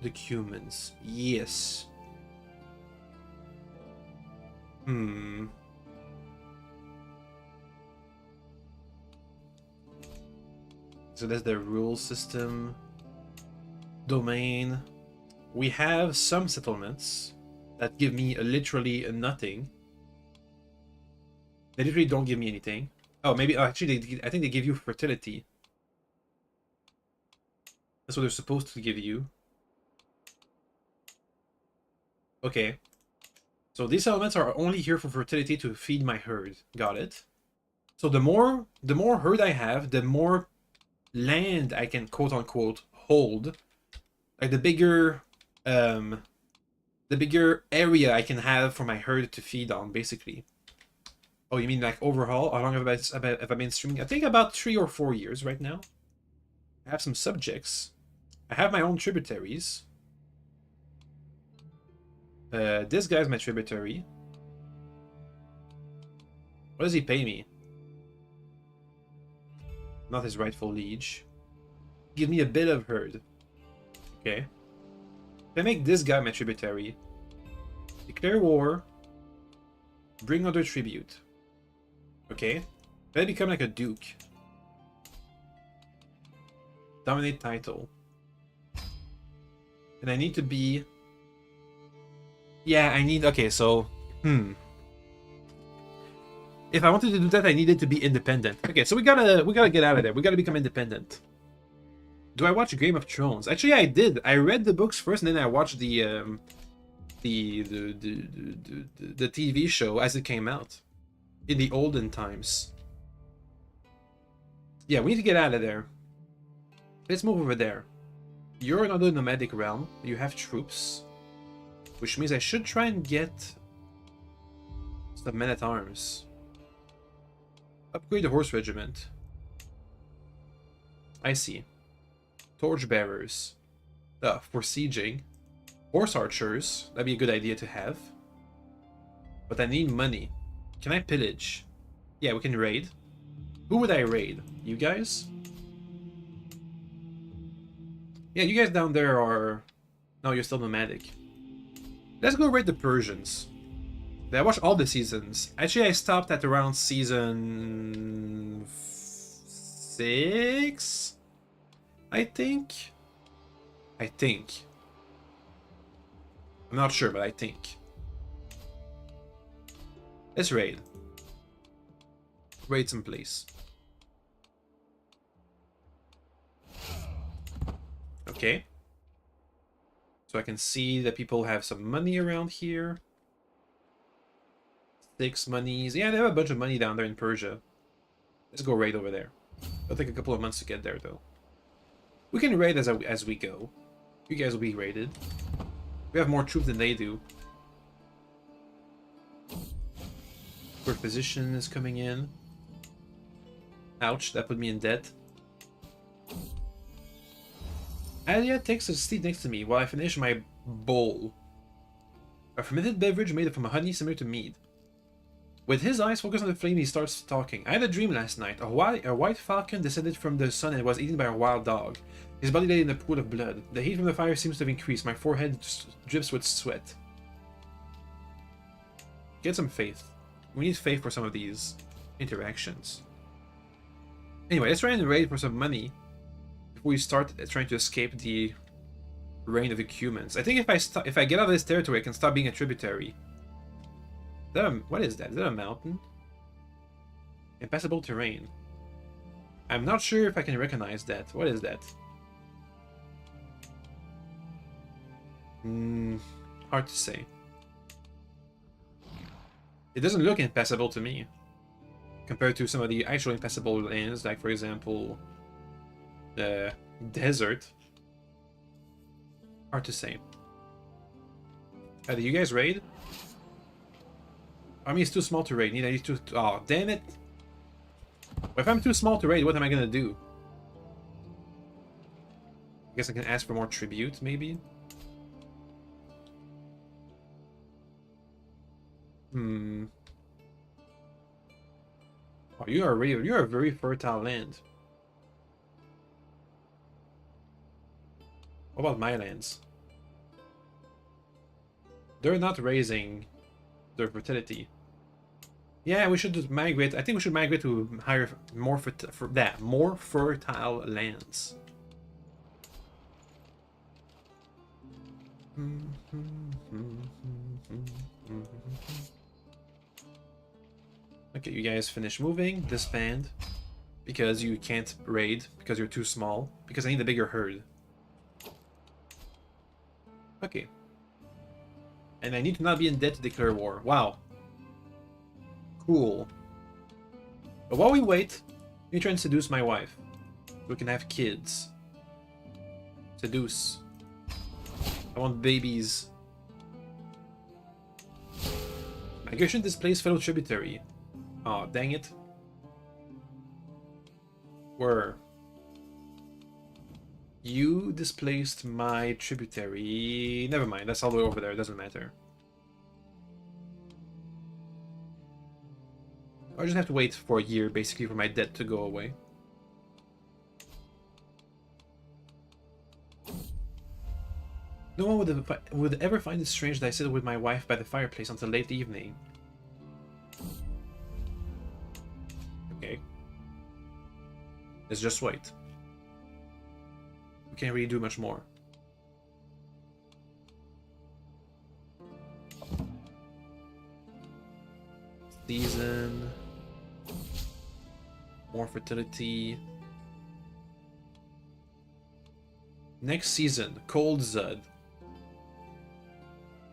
The humans, yes. So that's the rule system. Domain. We have some settlements that give me literally nothing. They literally don't give me anything. Oh, maybe actually, I think they give you fertility. That's what they're supposed to give you. Okay. So these settlements are only here for fertility to feed my herd. Got it. So the more herd I have, the more land I can quote unquote hold. Like the bigger area I can have for my herd to feed on, basically. Oh, you mean like overhaul? How long have I been streaming? I think about 3 or 4 years right now. I have some subjects. I have my own tributaries. This guy's my tributary. What does he pay me? Not his rightful liege. Give me a bit of herd. Okay. If I make this guy my tributary, declare war, bring other tribute. Okay. If I become like a duke, dominate title. And I need to be... Yeah, I need... Okay, so... If I wanted to do that, I needed to be independent. Okay, so we gotta get out of there. We gotta become independent. Do I watch Game of Thrones? Actually, I did. I read the books first, and then I watched the TV show as it came out in the olden times. Yeah, we need to get out of there. Let's move over there. You're another nomadic realm. You have troops, which means I should try and get some men-at-arms. Upgrade the horse regiment. I see. Torchbearers. For sieging. Horse archers. That'd be a good idea to have. But I need money. Can I pillage? Yeah, we can raid. Who would I raid? You guys? Yeah, you guys down there are... No, you're still nomadic. Let's go raid the Persians. I watched all the seasons. Actually, I stopped at around season 6, I think. I'm not sure, but I think. Let's raid. Raid some place. Okay. So I can see that people have some money around here. 6 monies. Yeah, they have a bunch of money down there in Persia. Let's go raid over there. It'll take a couple of months to get there, though. We can raid as we go. You guys will be raided. We have more troops than they do. Court physician is coming in. Ouch, that put me in debt. Alia takes a seat next to me while I finish my bowl. A fermented beverage made from honey similar to mead. With his eyes focused on the flame, he starts talking. I had a dream last night. A white falcon descended from the sun and was eaten by a wild dog. His body lay in a pool of blood. The heat from the fire seems to have increased. My forehead drips with sweat. Get some faith. We need faith for some of these interactions. Anyway, let's try and raid for some money before we start trying to escape the reign of the humans. I think if I get out of this territory, I can stop being a tributary. What is that? Is that a mountain? Impassable terrain. I'm not sure if I can recognize that. What is that? Hmm, hard to say. It doesn't look impassable to me, compared to some of the actual impassable lands, like for example, the desert. Hard to say. Do you guys raid? Army is too small to raid. Need too. Oh, damn it! If I'm too small to raid, what am I gonna do? I guess I can ask for more tribute, maybe. Hmm. Oh, you're a very fertile land. What about my lands? They're not raising their fertility. Yeah, we should just migrate. I think we should migrate to higher, more more fertile lands. Okay, you guys finish moving, disband, because you can't raid, because you're too small, because I need a bigger herd. Okay. And I need to not be in debt to declare war. Wow. Cool. But while we wait, let me try and seduce my wife. We can have kids. Seduce. I want babies. Migration displays fellow tributary. Oh, dang it. Where? You displaced my tributary. Never mind, that's all the way over there, it doesn't matter. I just have to wait for a year, basically, for my debt to go away. No one would ever find it strange that I sit with my wife by the fireplace until late evening. Okay. Let's just wait. We can't really do much more. Season. More fertility. Next season, Cold Zud.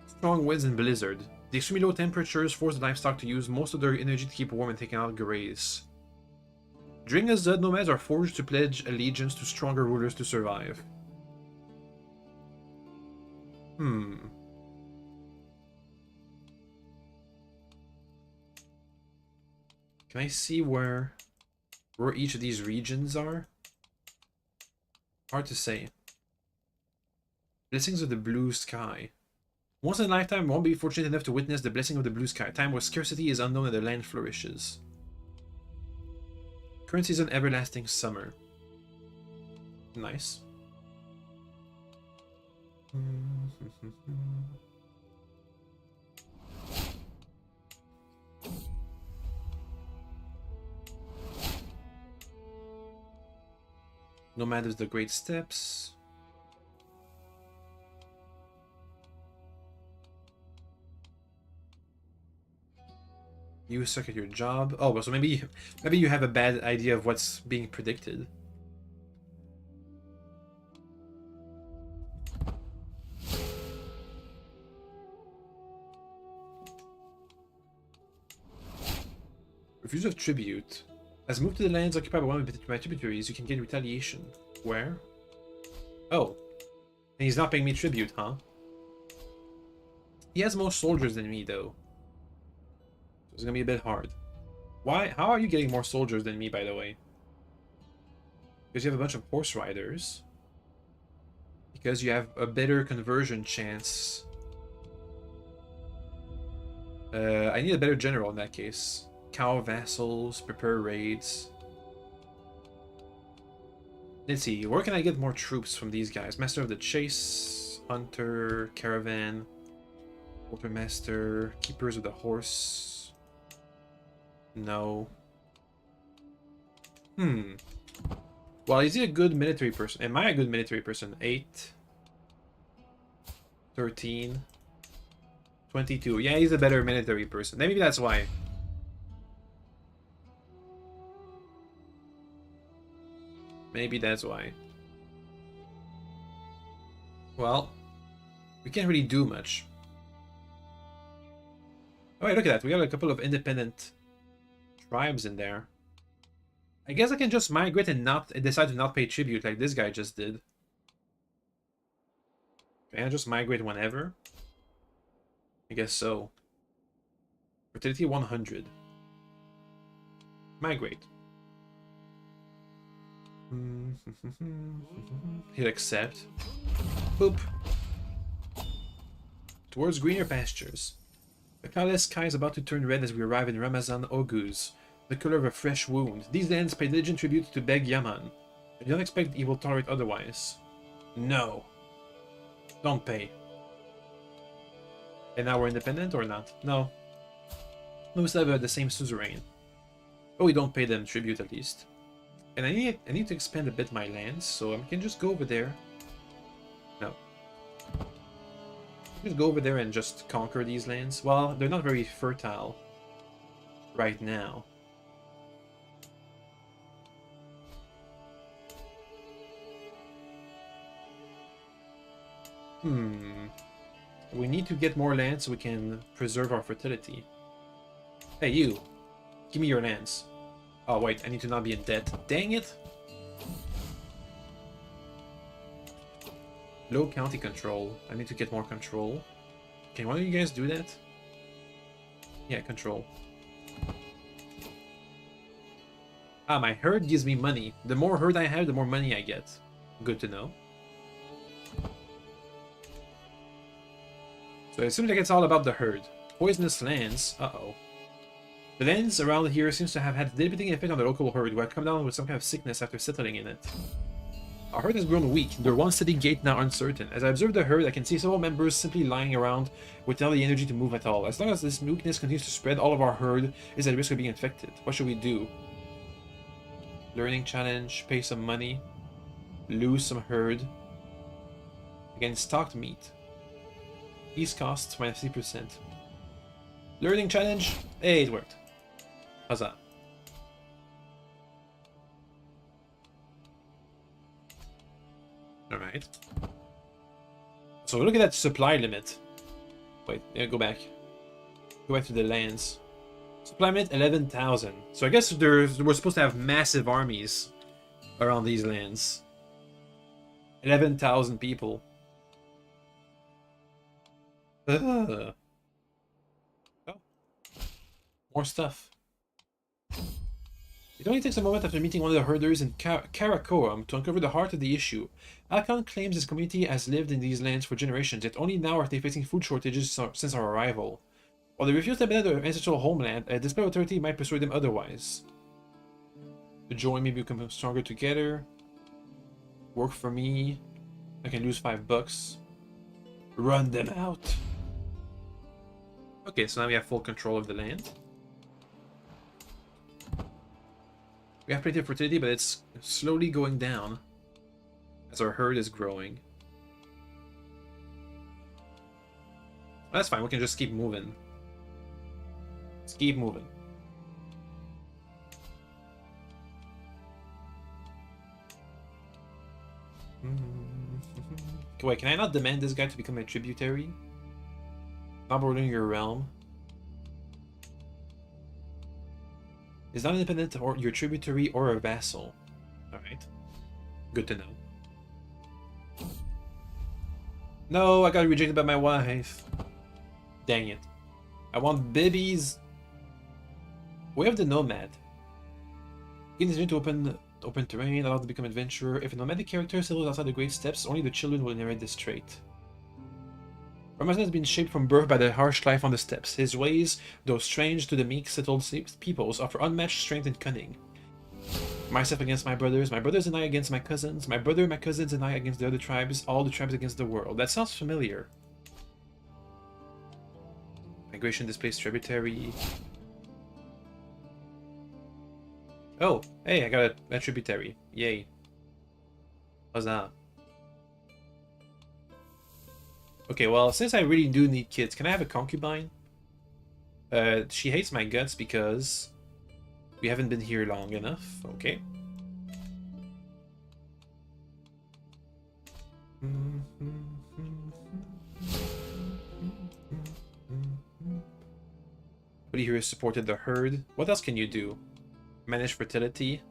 Strong winds and blizzard. The extremely low temperatures force the livestock to use most of their energy to keep warm and taking out graze. During a Zud, nomads are forced to pledge allegiance to stronger rulers to survive. Can I see where each of these regions are? Hard to say. Blessings of the blue sky. Once in a lifetime, one will be fortunate enough to witness the blessing of the blue sky, a time where scarcity is unknown and the land flourishes. Current season, everlasting summer. Nice. Nomad of the Great Steppes. You suck at your job. Oh, so maybe you have a bad idea of what's being predicted. Refuse of tribute. As moved to the lands occupied by one of my tributaries, you can get retaliation. Where? Oh. And he's not paying me tribute, huh? He has more soldiers than me, though. So it's gonna be a bit hard. Why? How are you getting more soldiers than me, by the way? Because you have a bunch of horse riders. Because you have a better conversion chance. I need a better general in that case. Cow vassals, prepare raids. Let's see, where can I get more troops from these guys? Master of the Chase, Hunter, Caravan, Quartermaster, Keepers of the Horse. No. Well, is he a good military person? Am I a good military person? 8, 13, 22. Yeah, he's a better military person. Maybe that's why. Maybe that's why. Well, We can't really do much. Oh, wait, look at that. We got a couple of independent tribes in there. I guess I can just migrate and decide to not pay tribute like this guy just did. Can I just migrate whenever? I guess so. Fertility 100. Migrate. Hit accept. Boop. Towards greener pastures. The cloudless sky is about to turn red as we arrive in Ramazan Oguz, the color of a fresh wound. These lands pay diligent tribute to Beg Yaman. I don't expect he will tolerate otherwise. No. Don't pay. And now we're independent or not? No. No, we still have the same suzerain. But we don't pay them tribute at least. And I need to expand a bit my lands, so I can just go over there. No. Just go over there and just conquer these lands. Well, they're not very fertile right now. We need to get more lands so we can preserve our fertility. Hey, you. Give me your lands. Oh, wait. I need to not be in debt. Dang it. Low county control. I need to get more control. Can one of you guys do that? Yeah, control. Ah, my herd gives me money. The more herd I have, the more money I get. Good to know. So it seems like it's all about the herd. Poisonous lands. Uh-oh. The lands around here seems to have had a debilitating effect on the local herd, who had come down with some kind of sickness after settling in it. Our herd has grown weak, their one steady gait now uncertain. As I observe the herd, I can see several members simply lying around without the energy to move at all. As long as this weakness continues to spread, all of our herd is at risk of being infected. What should we do? Learning challenge, pay some money, lose some herd. Again, stocked meat. These costs minus 50%. Learning challenge. Hey, it worked. Huzzah. Alright. So look at that supply limit. Wait, yeah, go back. Go back to the lands. Supply limit 11,000. So I guess we're supposed to have massive armies around these lands. 11,000 people. Oh. More stuff. It only takes a moment after meeting one of the herders in Karakoram to uncover the heart of the issue. Alcon claims his community has lived in these lands for generations, yet only now are they facing food shortages since our arrival. While they refuse to abandon their ancestral homeland, a display of authority might persuade them otherwise. To join me, become stronger together. Work for me. I can lose $5. Run them out. Okay, so now we have full control of the land. We have plenty of fertility, but it's slowly going down as our herd is growing. That's fine, we can just keep moving. Let's keep moving. Wait, can I not demand this guy to become a tributary? Not bordering your realm. Is not independent or your tributary or a vassal. Alright. Good to know. No, I got rejected by my wife. Dang it. I want babies. We have the nomad. Gain this to open terrain, allowed to become adventurer. If a nomadic character settles outside the Great Steppes, only the children will inherit this trait. Ramazan has been shaped from birth by the harsh life on the steppes. His ways, though strange to the meek, settled peoples, offer unmatched strength and cunning. Myself against my brothers and I against my cousins, my brother, my cousins, and I against the other tribes, all the tribes against the world. That sounds familiar. Migration displaced tributary. Oh, hey, I got a tributary. Yay. Huzzah. Okay, well, since I really do need kids, can I have a concubine? She hates my guts because we haven't been here long enough. Okay. Somebody who has supported the herd. What else can you do? Manage fertility.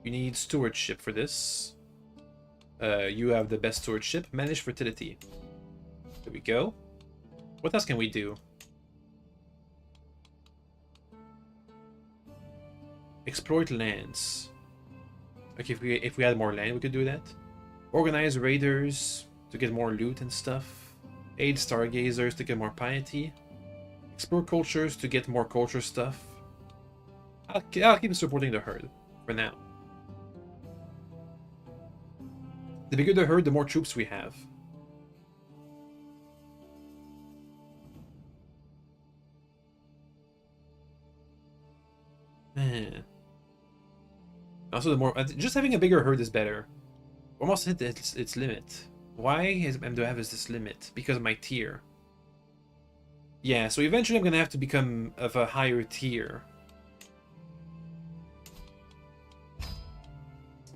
You need stewardship for this. You have the best stewardship. Manage fertility. There we go. What else can we do? Exploit lands. Okay, if we had more land, we could do that. Organize raiders to get more loot and stuff. Aid stargazers to get more piety. Explore cultures to get more culture stuff. I'll keep supporting the herd for now. The bigger the herd, the more troops we have. Man. Also, the more just having a bigger herd is better. Almost hit its limit. Why do I have this limit? Because of my tier. Yeah, so eventually I'm gonna have to become of a higher tier.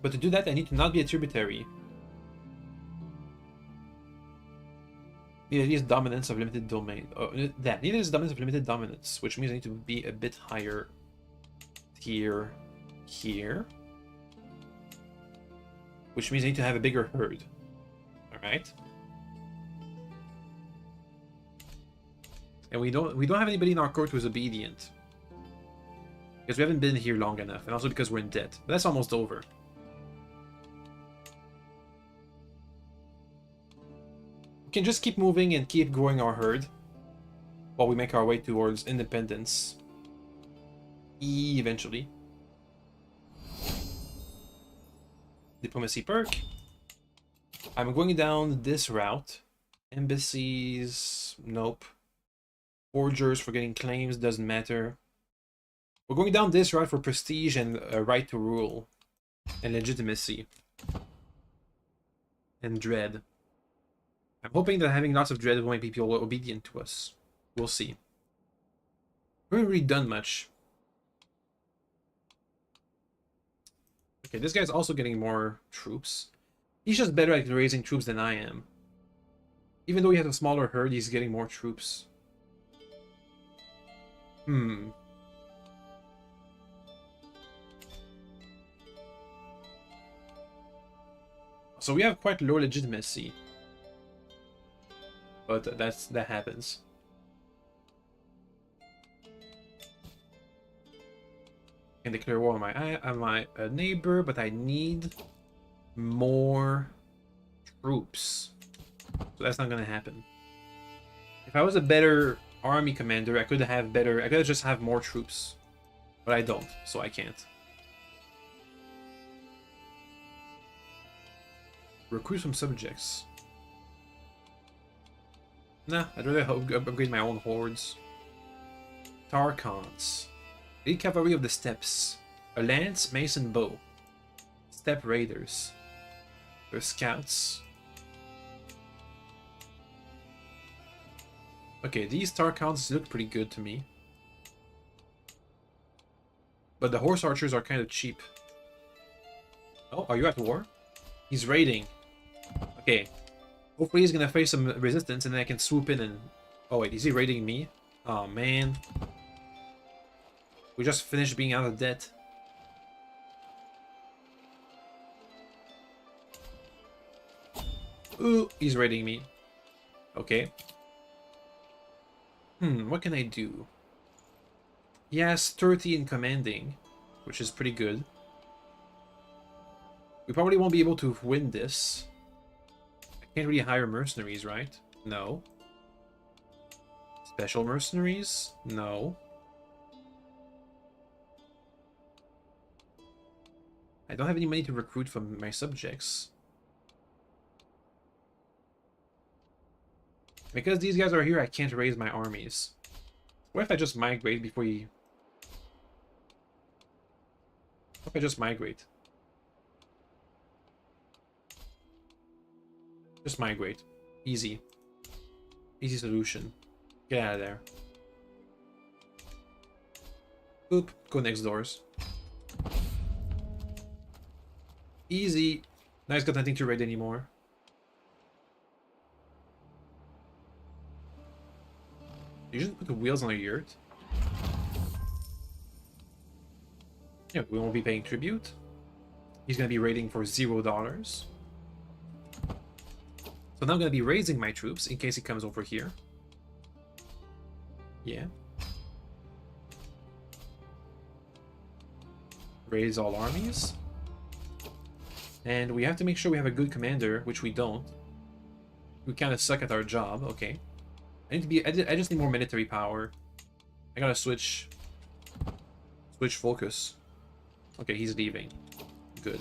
But to do that, I need to not be a tributary. Need at least dominance of limited domain. Oh, that. Need at least dominance of limited dominance, which means I need to be a bit higher tier here. Which means I need to have a bigger herd. Alright. And we don't have anybody in our court who's obedient. Because we haven't been here long enough, and also because we're in debt. But that's almost over. We can just keep moving and keep growing our herd while we make our way towards independence. Eventually. Diplomacy perk. I'm going down this route. Embassies, nope. Forgers for getting claims, doesn't matter. We're going down this route for prestige and right to rule. And legitimacy. And dread. I'm hoping that having lots of dread will make people obedient to us. We'll see. We haven't really done much. Okay, this guy's also getting more troops. He's just better at raising troops than I am. Even though he has a smaller herd, he's getting more troops. So we have quite low legitimacy. But that happens. I can declare war on my neighbor, but I need more troops. So that's not gonna happen. If I was a better army commander, I could just have more troops. But I don't, so I can't. Recruit some subjects. Nah, I'd rather upgrade my own hordes. Tarchons. Lead cavalry of the steppes. A lance, mace, and bow. Steppe raiders. There's scouts. Okay, these Tarchons look pretty good to me. But the horse archers are kind of cheap. Oh, are you at war? He's raiding. Okay. Hopefully he's gonna face some resistance and then I can swoop in and... Oh wait, is he raiding me? Oh man. We just finished being out of debt. Ooh, he's raiding me. Okay. What can I do? He has 30 in commanding, which is pretty good. We probably won't be able to win this. I can't really hire mercenaries, right? No. Special mercenaries? No. I don't have any money to recruit from my subjects. Because these guys are here, I can't raise my armies. What if I just migrate before you... What if I just migrate? Just migrate. Easy. Easy solution. Get out of there. Oop. Go next doors. Easy. Now he's got nothing to raid anymore. You just put the wheels on a yurt. Yeah, we won't be paying tribute. He's gonna be raiding for $0. So now I'm gonna be raising my troops in case he comes over here. Yeah. Raise all armies. And we have to make sure we have a good commander, which we don't. We kind of suck at our job. Okay. I need to be. I just need more military power. I gotta switch focus. Okay, he's leaving. Good.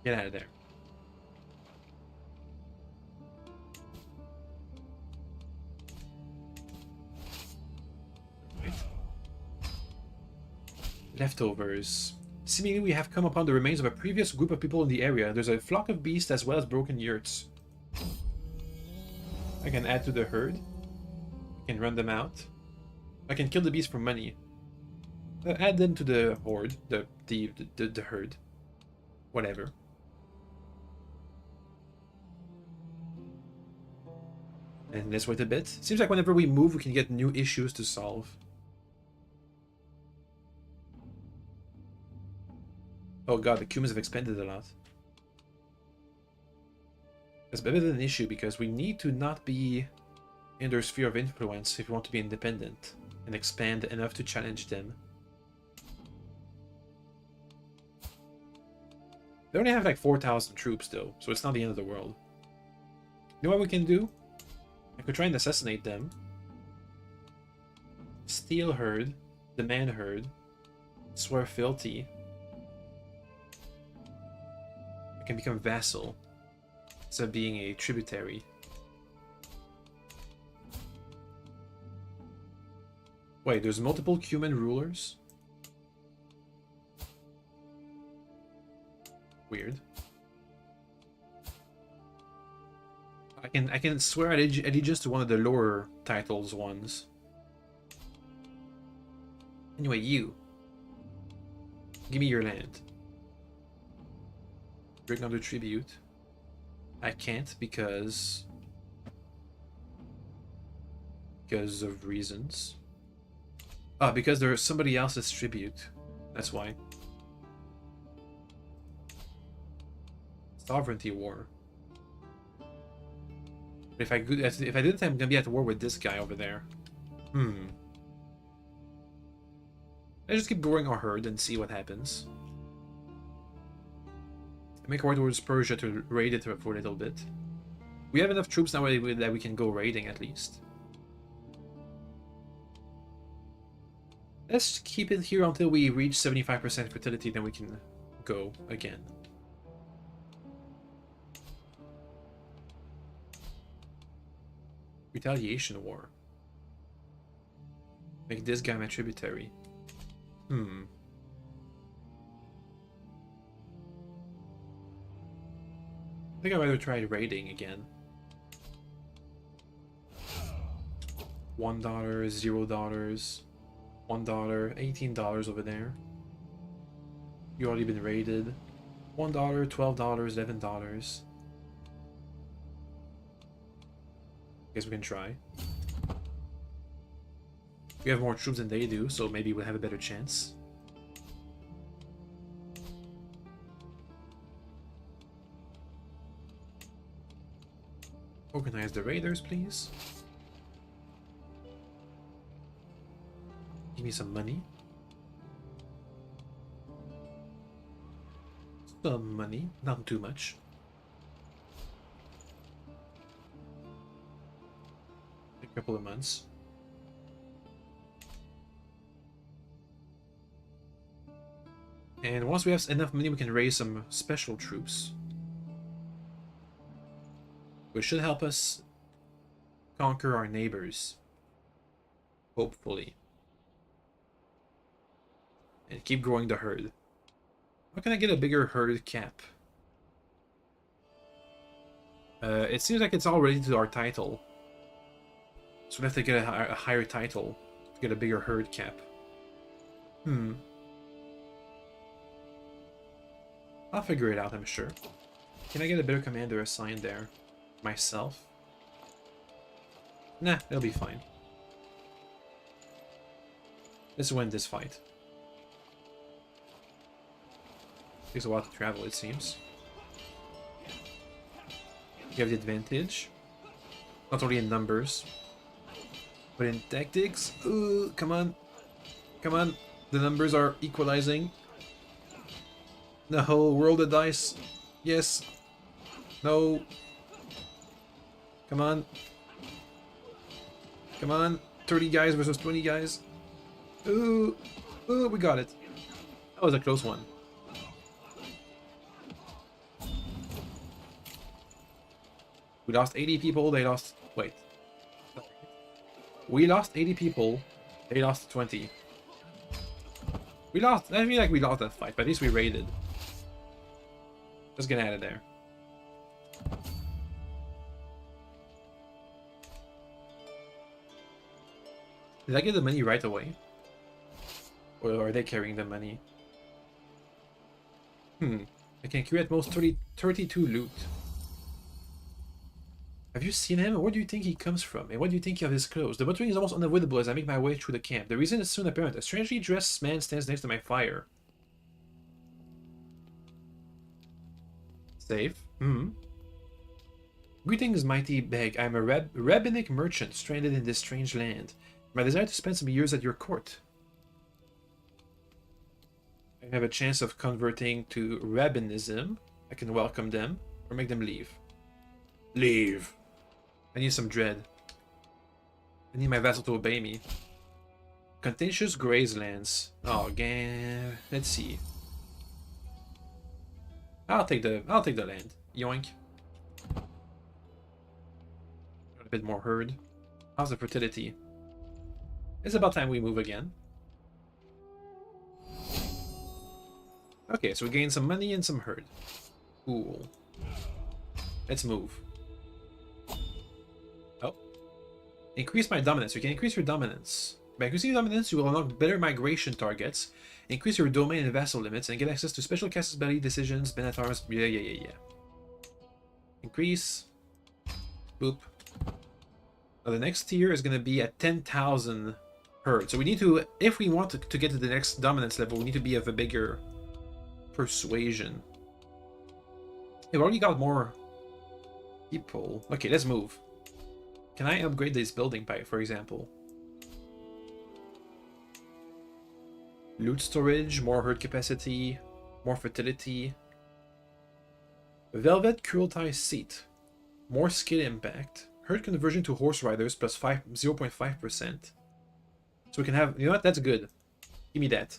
Get out of there. Right. Leftovers. Seemingly we have come upon the remains of a previous group of people in the area. There's a flock of beasts as well as broken yurts. I can add to the herd. I can run them out. I can kill the beasts for money. Add them to the horde, the herd. Whatever. And let's wait a bit. Seems like whenever we move, we can get new issues to solve. Oh god, the cumulus have expanded a lot. That's a bit of an issue because we need to not be in their sphere of influence if we want to be independent and expand enough to challenge them. They only have like 4,000 troops though, so it's not the end of the world. You know what we can do? I could try and assassinate them. Steal herd, demand herd, swear fealty. I can become vassal instead of being a tributary. Wait, there's multiple human rulers? Weird. I can swear allegiance to one of the lower titles ones. Anyway, you. Give me your land. Bring under tribute. I can't because of reasons. Ah, because there's somebody else's tribute. That's why. Sovereignty war. But if I didn't, I'm gonna be at war with this guy over there. I just keep growing our herd and see what happens. I make our way towards Persia to raid it for a little bit. We have enough troops now that we can go raiding at least. Let's keep it here until we reach 75% fertility, then we can go again. Retaliation war. Make this guy my tributary. I think I'd rather try raiding again. $1, $0, $1, $18 over there. You already been raided. $1, $12, $11. Guess we can try. We have more troops than they do, so maybe we'll have a better chance. Organize the raiders, please. Give me some money. Some money, not too much. A couple of months. And once we have enough money, we can raise some special troops, which should help us conquer our neighbors, hopefully, and keep growing the herd. How can I get a bigger herd cap? It seems like it's already to our title, so we have to get a higher title to get a bigger herd cap. I'll figure it out, I'm sure. Can I get a better commander assigned there? Myself? Nah, it'll be fine. Let's win this fight. Takes a while to travel, it seems. You have the advantage. Not only in numbers, but in tactics. Ooh, come on. Come on. The numbers are equalizing. No, roll the dice. Yes. No. Come on. Come on. 30 guys versus 20 guys. Ooh. Ooh, we got it. That was a close one. We lost 80 people, they lost... Wait. We lost 80 people, they lost 20. We lost... I feel like we lost that fight, but at least we raided. Let's get out of there. Did I get the money right away? Or are they carrying the money? I can create at most 32 loot. Have you seen him? Where do you think he comes from? And what do you think of his clothes? The muttering is almost unavoidable as I make my way through the camp. The reason is soon apparent. A strangely dressed man stands next to my fire. Safe. Greetings, mighty beg. I am a rabbinic merchant stranded in this strange land. My desire to spend some years at your court. I have a chance of converting to rabbinism. I can welcome them or make them leave. Leave. I need some dread. I need my vassal to obey me. Contentious grazelands. Oh, again. Let's see. I'll take the land. Yoink. A bit more herd. How's the fertility? It's about time we move again. Okay, so we gain some money and some herd. Cool. Let's move. Oh. Increase my dominance. You can increase your dominance. By increasing your dominance, you will unlock better migration targets, increase your domain and vassal limits, and get access to special casus belli decisions, Benatar's. Yeah. Increase. Boop. Now the next tier is going to be at 10,000 herd. So we need to, if we want to get to the next dominance level, we need to be of a bigger persuasion. We've already got more people. Okay, let's move. Can I upgrade this building by, for example? Loot storage, more herd capacity, more fertility. Velvet Cruelty Seat. More skill impact. Herd conversion to horse riders plus 0.5%. So we can have, you know what, that's good. Give me that.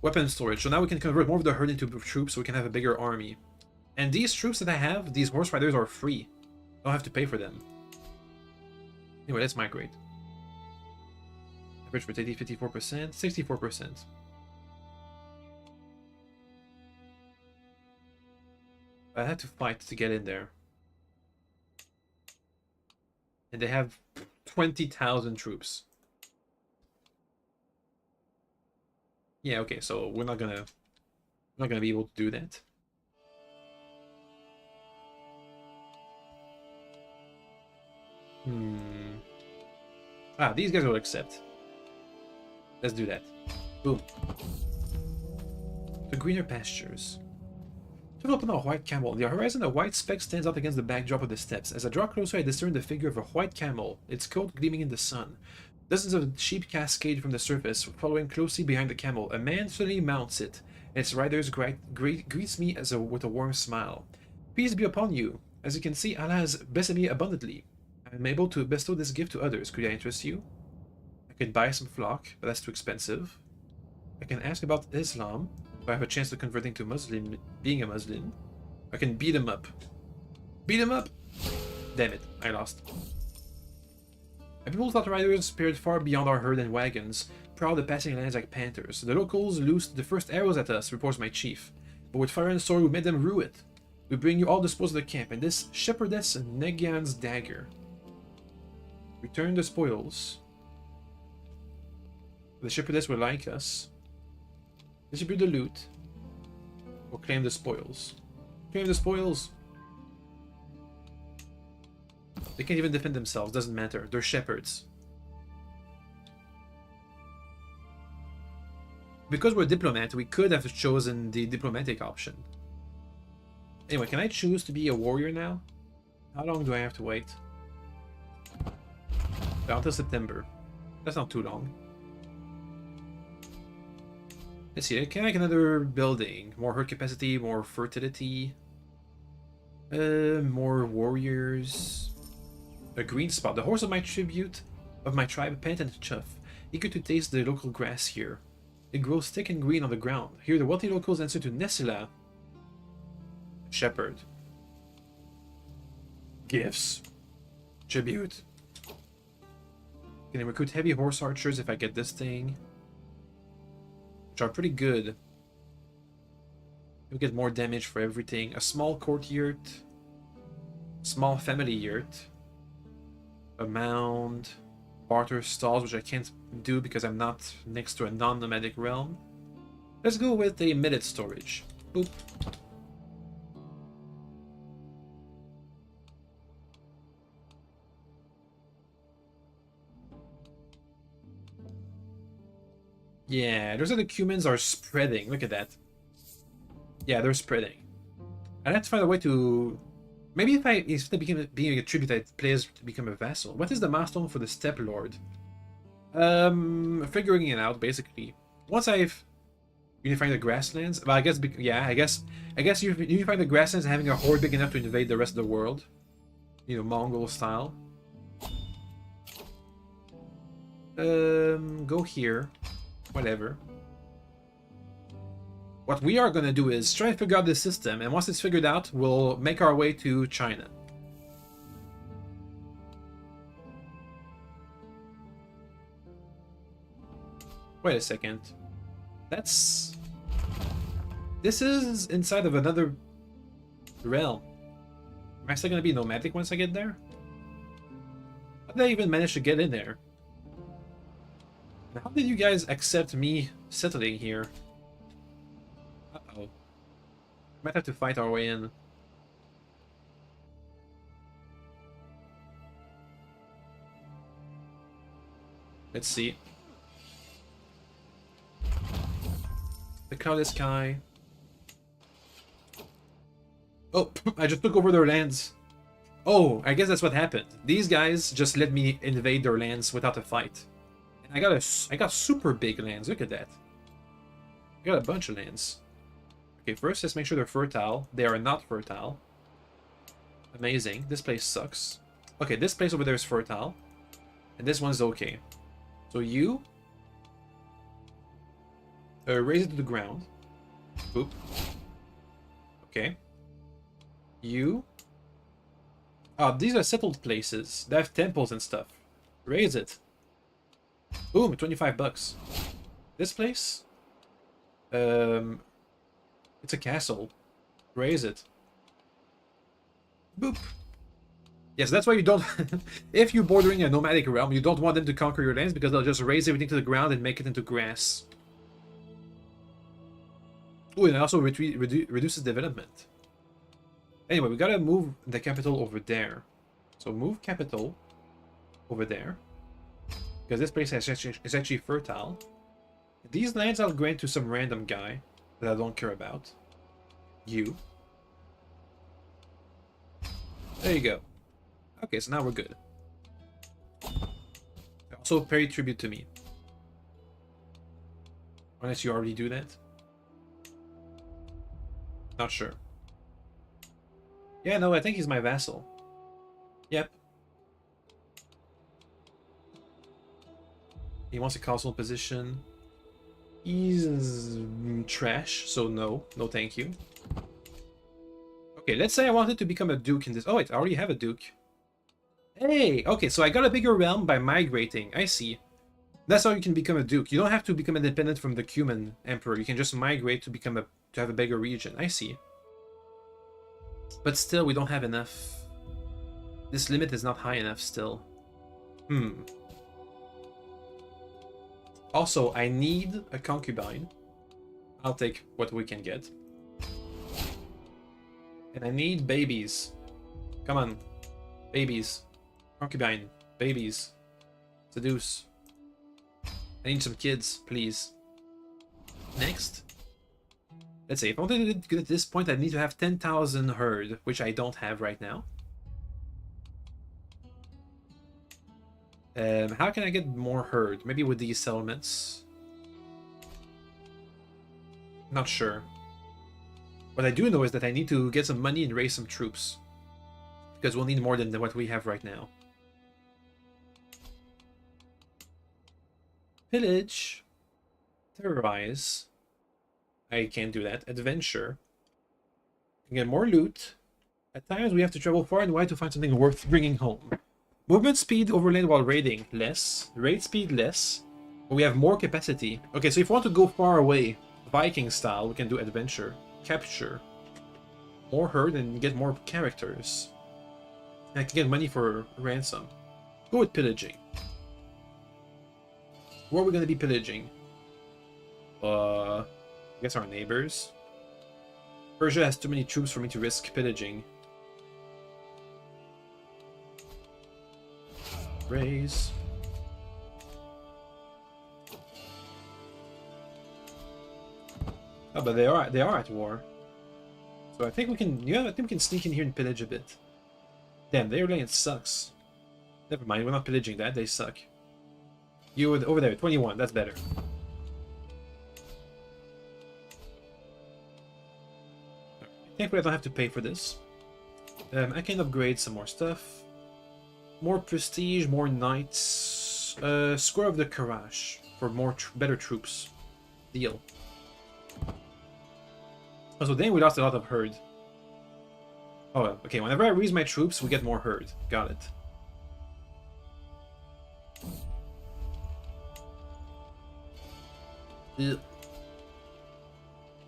Weapon storage. So now we can convert more of the herd into troops so we can have a bigger army. And these troops that I have, these horse riders are free. I don't have to pay for them. Anyway, let's migrate. Average fertility 54%, 64%. I had to fight to get in there. And they have 20,000 troops. Yeah, okay, so we're not gonna be able to do that. Ah, these guys will accept. Let's do that. Boom. The greener pastures. To open a white camel. On the horizon, a white speck stands out against the backdrop of the steppes. As I draw closer, I discern the figure of a white camel, its coat gleaming in the sun. Dozens of sheep cascade from the surface, following closely behind the camel. A man suddenly mounts it, and its rider greets me with a warm smile. Peace be upon you. As you can see, Allah has blessed me abundantly. I am able to bestow this gift to others. Could I interest you? I can buy some flock, but that's too expensive. I can ask about Islam. If I have a chance to converting to Muslim, being a Muslim, I can beat him up. Beat him up! Damn it, I lost. My people thought riders appeared far beyond our herd and wagons, proud of passing lands like panthers. The locals loosed the first arrows at us, reports my chief. But with fire and sword we made them rue it. We bring you all the spoils of the camp, and this shepherdess Negian's dagger. Return the spoils. The shepherdess will like us. Distribute the loot. Or claim the spoils. Claim the spoils. They can't even defend themselves, doesn't matter. They're shepherds. Because we're diplomat, we could have chosen the diplomatic option. Anyway, can I choose to be a warrior now? How long do I have to wait? Until September. That's not too long. Let's see, can I make another building? More herd capacity, more fertility. More warriors. A green spot. The horse of my tribute, of my tribe, pant and chuff. Eager to taste the local grass here. It grows thick and green on the ground. Here the wealthy locals answer to Nessila. Shepherd. Gifts. Tribute. Can I recruit heavy horse archers if I get this thing? Which are pretty good. You'll get more damage for everything. A small court yurt. Small family yurt. A mound. Barter stalls, which I can't do because I'm not next to a non-nomadic realm. Let's go with a millet storage. Boop. Yeah, those other cumins are spreading. Look at that. Yeah, they're spreading. I'd have to find a way to... Maybe if they became being a tribute, I players to become a vassal. What is the milestone for the Steppe Lord? Figuring it out, basically. Once I've unified the grasslands... Well, I guess... Yeah, I guess you unify the grasslands and having a horde big enough to invade the rest of the world. You know, Mongol style. Go here. Whatever. What we are gonna do is try to figure out this system, and once it's figured out, we'll make our way to China. Wait a second. This is inside of another realm. Am I still gonna be nomadic once I get there? How did I even manage to get in there? How did you guys accept me settling here? Uh-oh. Might have to fight our way in. Let's see. The cloudless sky. Oh, I just took over their lands. Oh, I guess that's what happened. These guys just let me invade their lands without a fight. I got super big lands. Look at that. I got a bunch of lands. Okay, first let's make sure they're fertile. They are not fertile. Amazing. This place sucks. Okay, this place over there is fertile. And this one's okay. So you... raise it to the ground. Boop. Okay. You... these are settled places. They have temples and stuff. Raise it. Boom, 25 bucks. This place? It's a castle. Raise it. Boop. Yes, that's why you don't... If you're bordering a nomadic realm, you don't want them to conquer your lands because they'll just raise everything to the ground and make it into grass. Oh, and it also reduces development. Anyway, we gotta move the capital over there. So move capital over there. Because this place is actually fertile. These lands I'll grant to some random guy that I don't care about. You. There you go. Okay, so now we're good. Also pay tribute to me. Unless you already do that. Not sure. Yeah, no, I think he's my vassal. Yep. He wants a castle position. He's trash, so no. No thank you. Okay, let's say I wanted to become a duke in this... Oh wait, I already have a duke. Hey! Okay, so I got a bigger realm by migrating. I see. That's how you can become a duke. You don't have to become independent from the Cuman emperor. You can just migrate to become to have a bigger region. I see. But still, we don't have enough. This limit is not high enough still. Also, I need a concubine. I'll take what we can get. And I need babies. Come on. Babies. Concubine. Babies. Seduce. I need some kids, please. Next. Let's see, if I want to get at this point, I need to have 10,000 herd, which I don't have right now. How can I get more herd? Maybe with these settlements. Not sure. What I do know is that I need to get some money and raise some troops. Because we'll need more than what we have right now. Pillage. Terrorize. I can't do that. Adventure. Can get more loot. At times we have to travel far and wide to find something worth bringing home. Movement speed overlaid while raiding. Less. Raid speed less. But we have more capacity. Okay, so if we want to go far away, Viking style, we can do adventure. Capture. More herd and get more characters. And I can get money for ransom. Go with pillaging. Where are we going to be pillaging? I guess our neighbors. Persia has too many troops for me to risk pillaging. Raise. Oh, but they are at war. So I think we can. Yeah, I think we can sneak in here and pillage a bit. Damn, their lane sucks. Never mind, we're not pillaging that. They suck. You over there, 21. That's better. Thankfully, I don't have to pay for this. I can upgrade some more stuff. More prestige, more knights. Square of the Karash for more better troops. Deal. Oh, so then we lost a lot of herd. Oh, okay. Whenever I raise my troops, we get more herd. Got it. Ugh.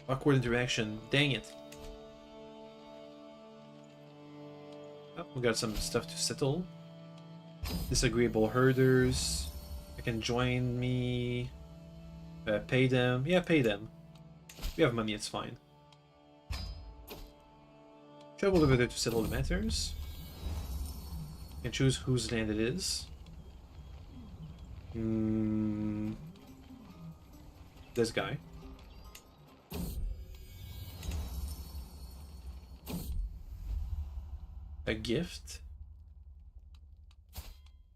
Awkward interaction. Dang it. Oh, we got some stuff to settle. Disagreeable herders. I can join me. Pay them. Yeah, pay them. We have money, it's fine. Travel over there to settle the matters. You can choose whose land it is. This guy. A gift.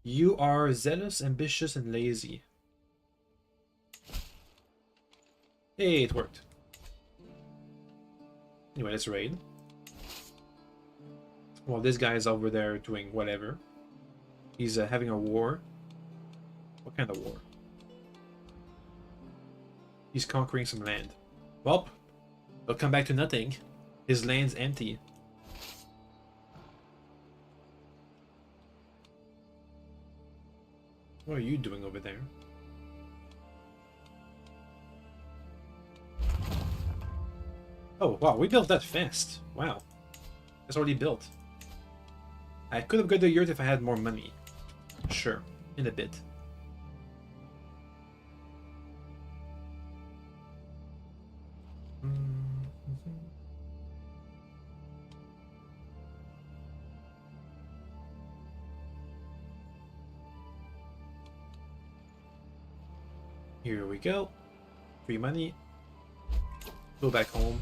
You are zealous, ambitious, and lazy. Hey, it worked. Anyway, let's raid. Well, this guy is over there doing whatever. He's having a war. What kind of war? He's conquering some land. Well, they'll come back to nothing. His land's empty. What are you doing over there? Oh, wow, we built that fast. Wow. It's already built. I could have got the yurt if I had more money. Sure, in a bit. Here we go. Free money. Go back home.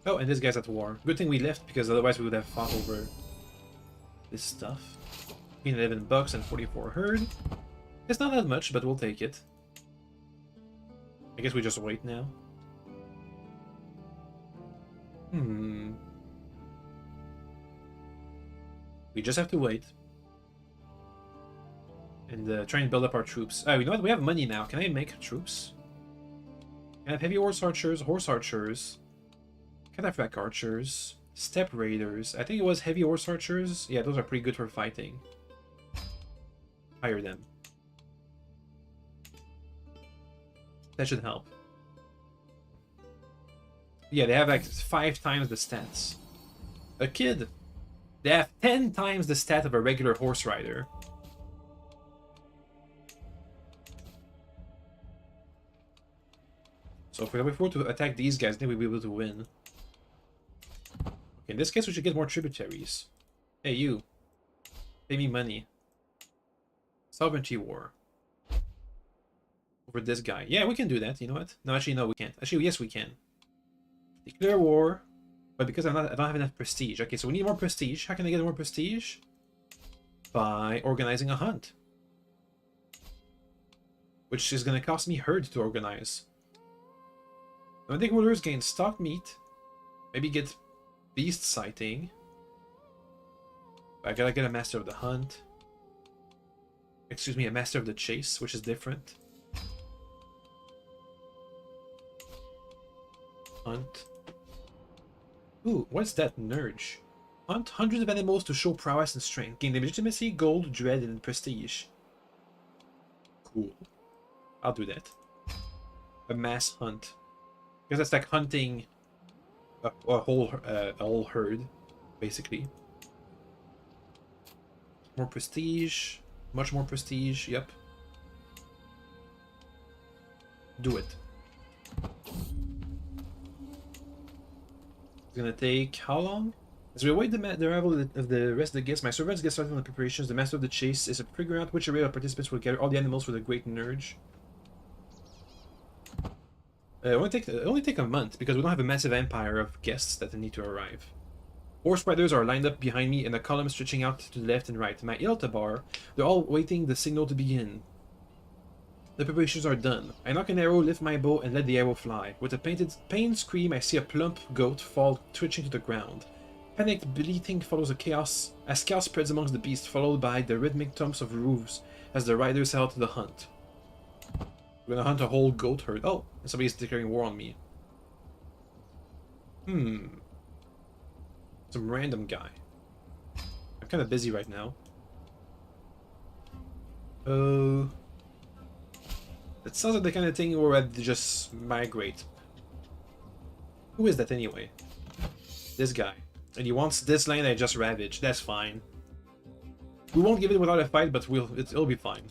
Oh, and this guy's at war. Good thing we left, because otherwise we would have fought over this stuff. 11 bucks and 44 herd. It's not that much, but we'll take it. I guess we just wait now. We just have to wait. And try and build up our troops. Oh, you know what? We have money now. Can I make troops? Can I have heavy horse archers, cataphract archers, steppe raiders. I think it was heavy horse archers. Yeah, those are pretty good for fighting. Hire them. That should help. Yeah, they have like 5 times the stats. A kid. They have 10 times the stat of a regular horse rider. So if we were to attack these guys, then we'll be able to win. In this case, we should get more tributaries. Hey, you. Pay me money. Sovereignty war. Over this guy. Yeah, we can do that. You know what? No, actually, no, we can't. Actually, yes, we can. Declare war. But because I don't have enough prestige. Okay, so we need more prestige. How can I get more prestige? By organizing a hunt. Which is going to cost me herd to organize. Nomadic rulers gain stock meat. Maybe get beast sighting. I gotta get a master of the hunt. Excuse me, a master of the chase, which is different. Hunt. Ooh, what's that? Nurge. Hunt hundreds of animals to show prowess and strength. Gain legitimacy, gold, dread, and prestige. Cool. I'll do that. A mass hunt. Because that's like hunting a whole herd, basically. More prestige. Much more prestige, yep. Do it. It's gonna take how long? As we await the arrival of the rest of the guests, my servants get started on the preparations. The master of the chase is figuring out which array of participants will gather all the animals for the great Nurge. It only take a month because we don't have a massive empire of guests that need to arrive. Horse riders are lined up behind me in a column stretching out to the left and right. My Iltabar, they're all waiting the signal to begin. The preparations are done. I knock an arrow, lift my bow, and let the arrow fly. With a pained scream, I see a plump goat fall twitching to the ground. Panicked bleating follows chaos as chaos spreads amongst the beasts, followed by the rhythmic thumps of roofs as the riders head out to the hunt. We're gonna hunt a whole goat herd. Oh, and somebody's declaring war on me. Some random guy. I'm kind of busy right now. That sounds like the kind of thing where I'd just migrate. Who is that anyway? This guy. And he wants this land I just ravaged. That's fine. We won't give it without a fight, but it'll be fine.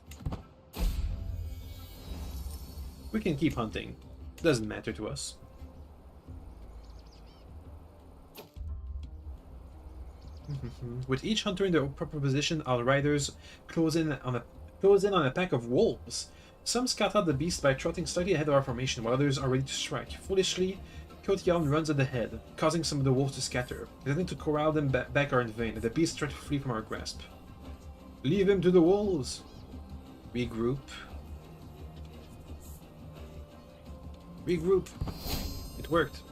We can keep hunting. Doesn't matter to us. With each hunter in their proper position, our riders close in on a pack of wolves. Some scout out the beast by trotting slightly ahead of our formation, while others are ready to strike. Foolishly, Kotian runs at the head, causing some of the wolves to scatter. Attempting to corral them back are in vain, and the beasts try to flee from our grasp. Leave him to the wolves! Regroup. Regroup. It worked.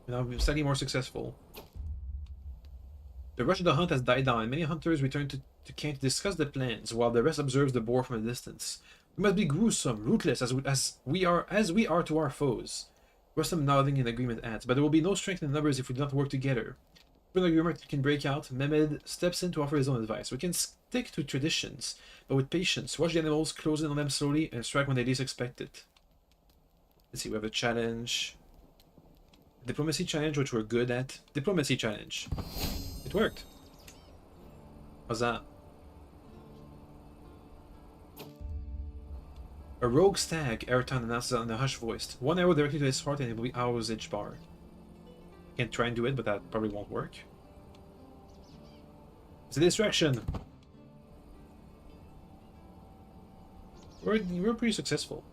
Now I'm slightly more successful. The rush of the hunt has died down, and many hunters return to camp to discuss the plans, while the rest observes the boar from a distance. We must be gruesome, ruthless, as we are to our foes. Rustam nodding in agreement adds, but there will be no strength in numbers if we do not work together. When the rumor can break out, Mehmed steps in to offer his own advice. We can stick to traditions, but with patience. Watch the animals, close in on them slowly, and strike when they least expect it. Let's see, we have a challenge. Diplomacy challenge, which we're good at. Diplomacy challenge. It worked. Huzzah. A rogue stag, Ertan announces on a hushed voice. One arrow directly to his heart and it will be ours each bar. Can't try and do it, but that probably won't work. It's a distraction. We're pretty successful.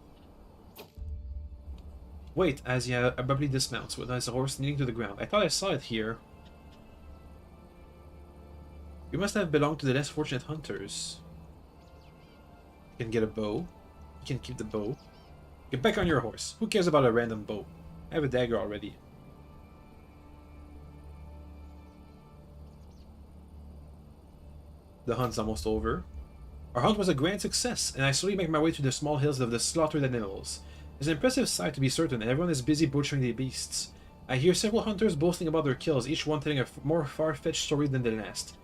Wait, as he abruptly dismounts with his horse kneeling to the ground. I thought I saw it here. You must have belonged to the less fortunate hunters. You can get a bow. You can keep the bow. Get back on your horse. Who cares about a random bow? I have a dagger already. The hunt's almost over. Our hunt was a grand success, and I slowly make my way to the small hills of the slaughtered animals. It's an impressive sight to be certain, and everyone is busy butchering the beasts. I hear several hunters boasting about their kills, each one telling a more far-fetched story than the last.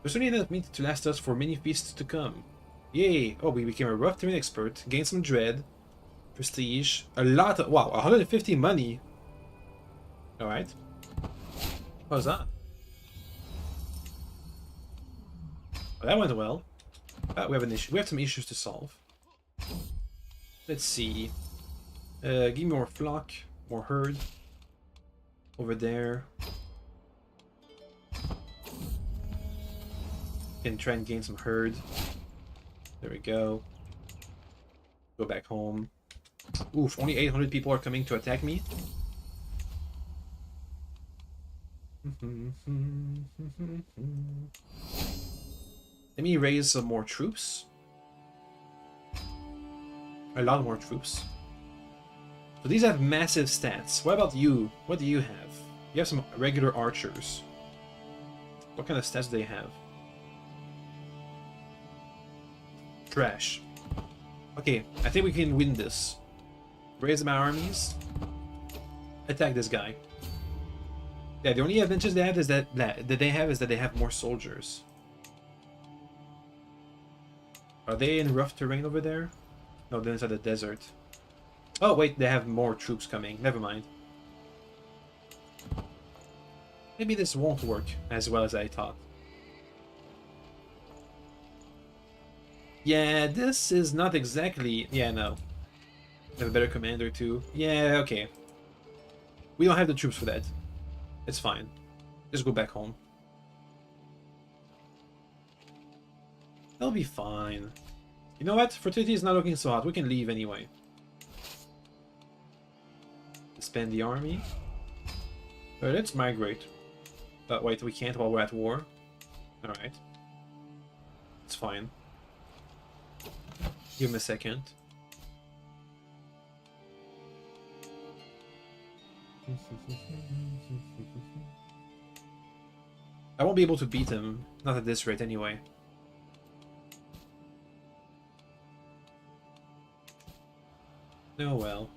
There's certainly enough meat to last us for many feasts to come. Yay! Oh, we became a rough terrain expert, gained some dread, prestige, a lot of— wow, 150 money! Alright. How's that? Oh, that went well. We have an issue. We have some issues to solve. Let's see. Give me more flock, more herd. over there. Can try and gain some herd. There we go. Go back home. Oof, only 800 people are coming to attack me. Let me raise some more troops. A lot more troops. So these have massive stats. What about you? What do you have? You have some regular archers. What kind of stats do they have? Trash. Okay, I think we can win this. Raise my armies. Attack this guy. Yeah, the only advantage they have is that they have more soldiers. Are they in rough terrain over there? No, they're inside the desert. Oh wait, they have more troops coming. Never mind. Maybe this won't work as well as I thought. Yeah, this is not exactly... Yeah, no. Have a better commander too. Yeah, okay. We don't have the troops for that. It's fine. Just go back home. They'll be fine. You know what? Fertility is not looking so hot. We can leave anyway. Disband the army. Let's migrate. But wait, we can't while we're at war. Alright. It's fine. Give him a second. I won't be able to beat him. Not at this rate anyway. Oh well.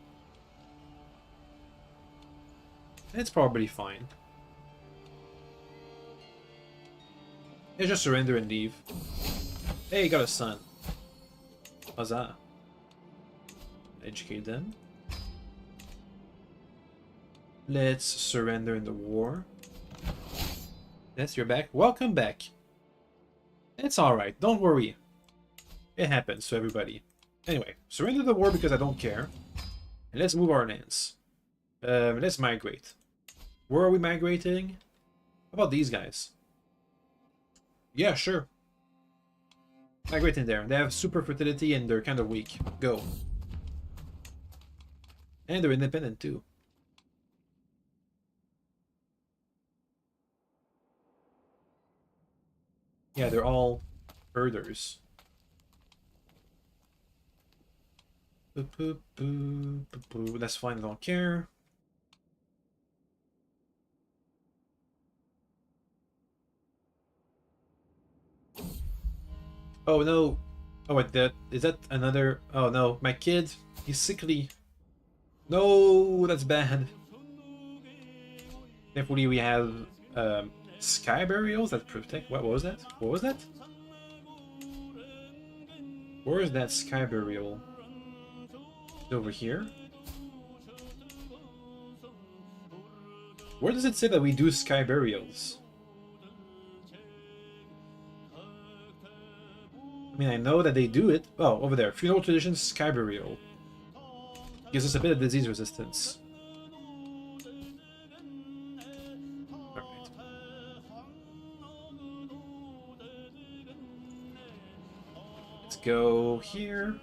It's probably fine. Let's just surrender and leave. Hey, you got a son. Huzzah. Educate them. Let's surrender in the war. Yes, you're back. Welcome back. It's alright, don't worry. It happens to everybody. Anyway, surrender the war because I don't care. And let's move our lands. Let's migrate. Where are we migrating? How about these guys? Yeah, sure. Migrate in there. They have super fertility and they're kind of weak. Go. And they're independent too. Yeah, they're all herders. That's fine, I don't care. Oh no. Oh wait, is that another... Oh no, my kid, he's sickly. No, that's bad. Thankfully we have sky burials that protect... What was that? What was that? Where is that sky burial? Over here? Where does it say that we do sky burials? I mean, I know that they do it. Oh, over there. Funeral traditions, sky burial. Gives us a bit of disease resistance. Alright. Let's go here.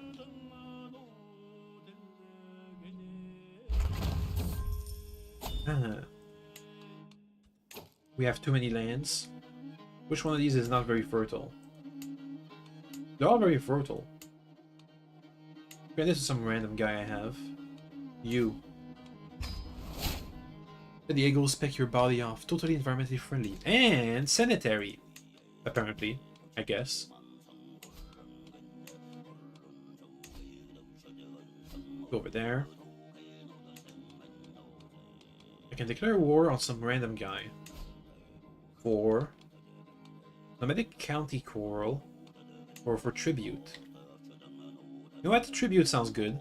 We have too many lands. Which one of these is not very fertile? They're all very fertile. Okay, this is some random guy I have. You. Let the eagles peck your body off. Totally environmentally friendly. And sanitary. Apparently. I guess. Go over there. I can declare war on some random guy. For nomadic county quarrel. Or for tribute. You know what? Tribute sounds good.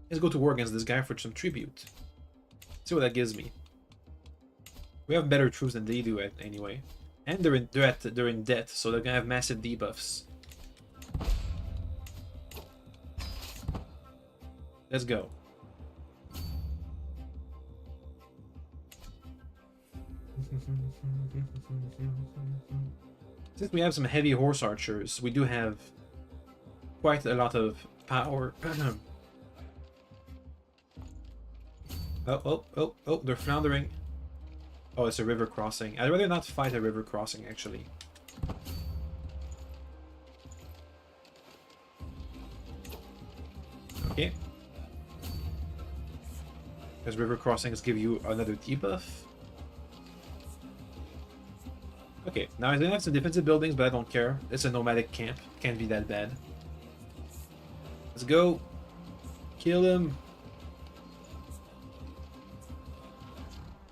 Let's go to war against this guy for some tribute. See what that gives me. We have better troops than they do anyway. And they're in debt, so they're gonna have massive debuffs. Let's go. Since we have some heavy horse archers, we do have quite a lot of power. Oh, they're floundering. Oh, it's a river crossing. I'd rather not fight a river crossing, actually. Okay. Because river crossings give you another debuff. Okay, now I have some defensive buildings, but I don't care. It's a nomadic camp. Can't be that bad. Let's go. Kill him.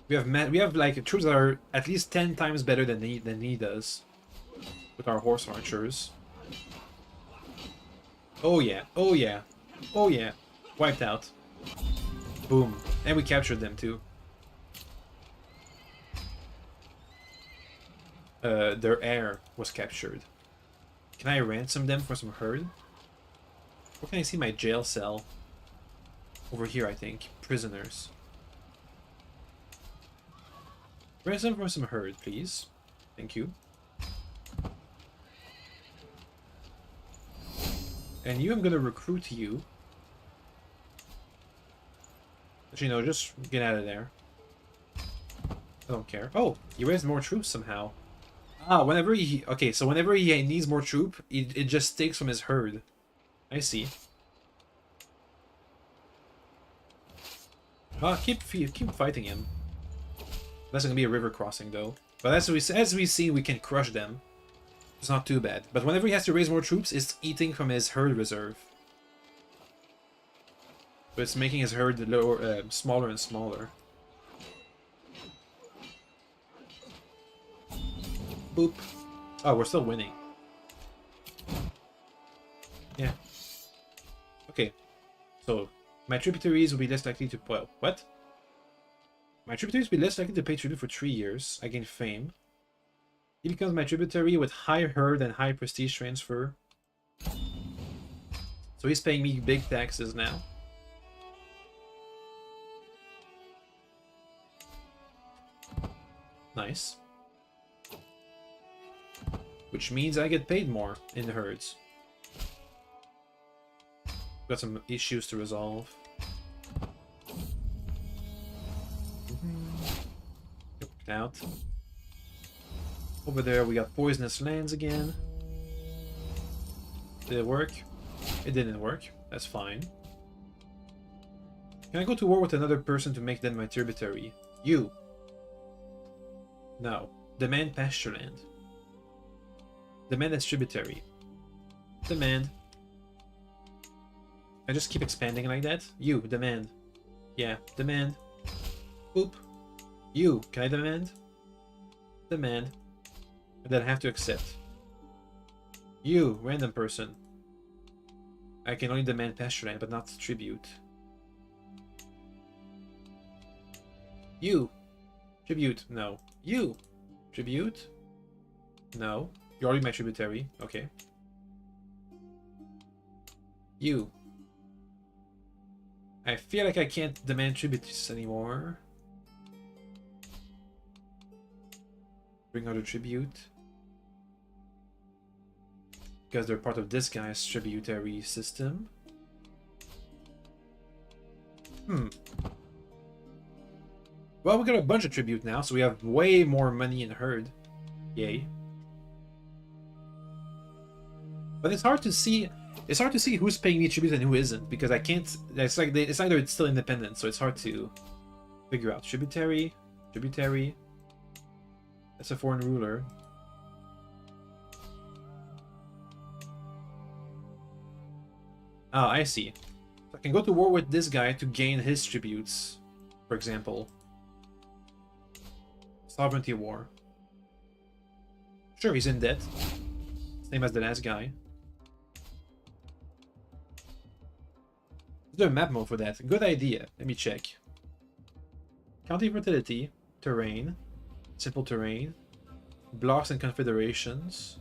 We have like troops that are at least 10 times better than he does with our horse archers. Oh yeah, oh yeah, oh yeah. Wiped out. Boom. And we captured them too. Their heir was captured. Can I ransom them for some herd? Where can I see my jail cell? Over here, I think. Prisoners. Ransom for some herd, please. Thank you. And you, I'm gonna recruit you. Actually, no, just get out of there. I don't care. Oh, he raised more troops somehow. Ah, whenever he... Okay, so whenever he needs more troop, it just takes from his herd. I see. Keep fighting him. That's gonna be a river crossing, though. But as we see, we can crush them. It's not too bad. But whenever he has to raise more troops, it's eating from his herd reserve. So it's making his herd lower, smaller and smaller. Boop. Oh, we're still winning. Yeah. Okay. So, my tributaries will be less likely to... Well, what? My tributaries will be less likely to pay tribute for 3 years. I gain fame. He becomes my tributary with high herd and high prestige transfer. So he's paying me big taxes now. Nice. Which means I get paid more in the herds. Got some issues to resolve. Get out. Over there we got poisonous lands again. Did it work? It didn't work. That's fine. Can I go to war with another person to make them my tributary? You. No. Demand pasture land. Demand as tributary. Demand. I just keep expanding like that. You, demand. Yeah, demand. Oop. You, can I demand? Demand. And then I have to accept. You, random person. I can only demand pasture land, but not tribute. You. Tribute. No. You. Tribute. No. You're already my tributary. Okay. You. I feel like I can't demand tributes anymore. Bring out a tribute. Because they're part of this guy's tributary system. Well, we got a bunch of tribute now, so we have way more money in herd. Yay. But it's hard to see. It's hard to see who's paying me tribute and who isn't, because I can't. It's like it's either it's still independent, so it's hard to figure out. Tributary, tributary. That's a foreign ruler. Ah, I see. So I can go to war with this guy to gain his tributes, for example. Sovereignty war. Sure, he's in debt. Same as the last guy. Is there a map mode for that? Good idea. Let me check. County fertility, terrain, simple terrain, blocks and confederations,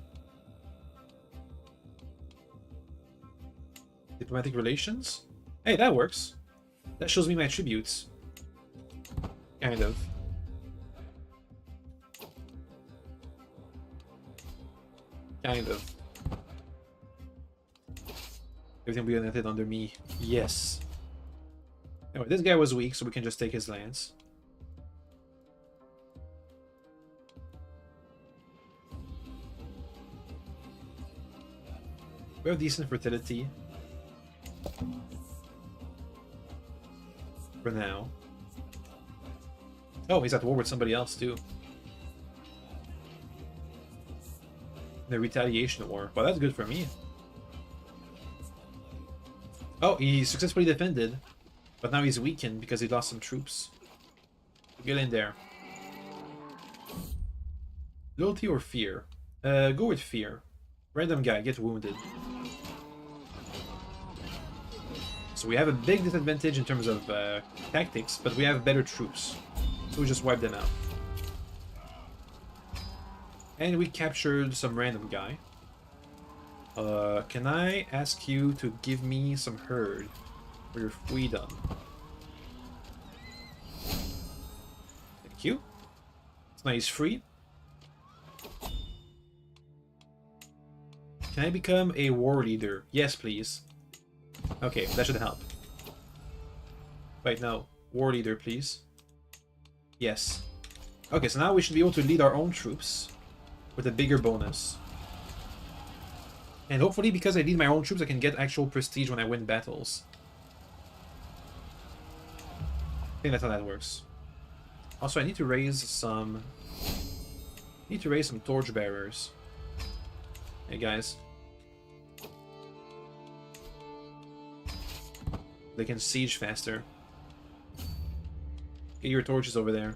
diplomatic relations. Hey, that works. That shows me my tributes. Kind of. Kind of. Everything will be united under me. Yes. Anyway, this guy was weak, so we can just take his lands. We have decent fertility. For now. Oh, he's at war with somebody else, too. The retaliation war. Well, that's good for me. Oh, he successfully defended. But now he's weakened because he lost some troops. Get in there. Loyalty or fear? Go with fear. Random guy, get wounded. So we have a big disadvantage in terms of tactics, but we have better troops. So we just wipe them out. And we captured some random guy. Can I ask you to give me some herd for your freedom? Thank you. So now he's free. Can I become a war leader? Yes, please. Okay, that should help. Wait, no. War leader, please. Yes. Okay, so now we should be able to lead our own troops with a bigger bonus. And hopefully, because I lead my own troops, I can get actual prestige when I win battles. I think that's how that works. Also, I need to raise some... torchbearers. Hey, guys. They can siege faster. Get your torches over there.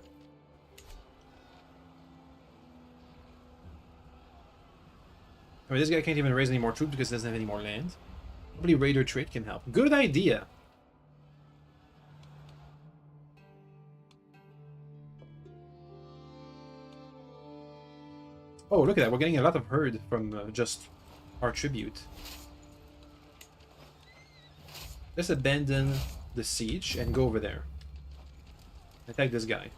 I mean, this guy can't even raise any more troops because he doesn't have any more land. Probably raider trait can help. Good idea! Oh, look at that. We're getting a lot of herd from just our tribute. Let's abandon the siege and go over there. Attack this guy.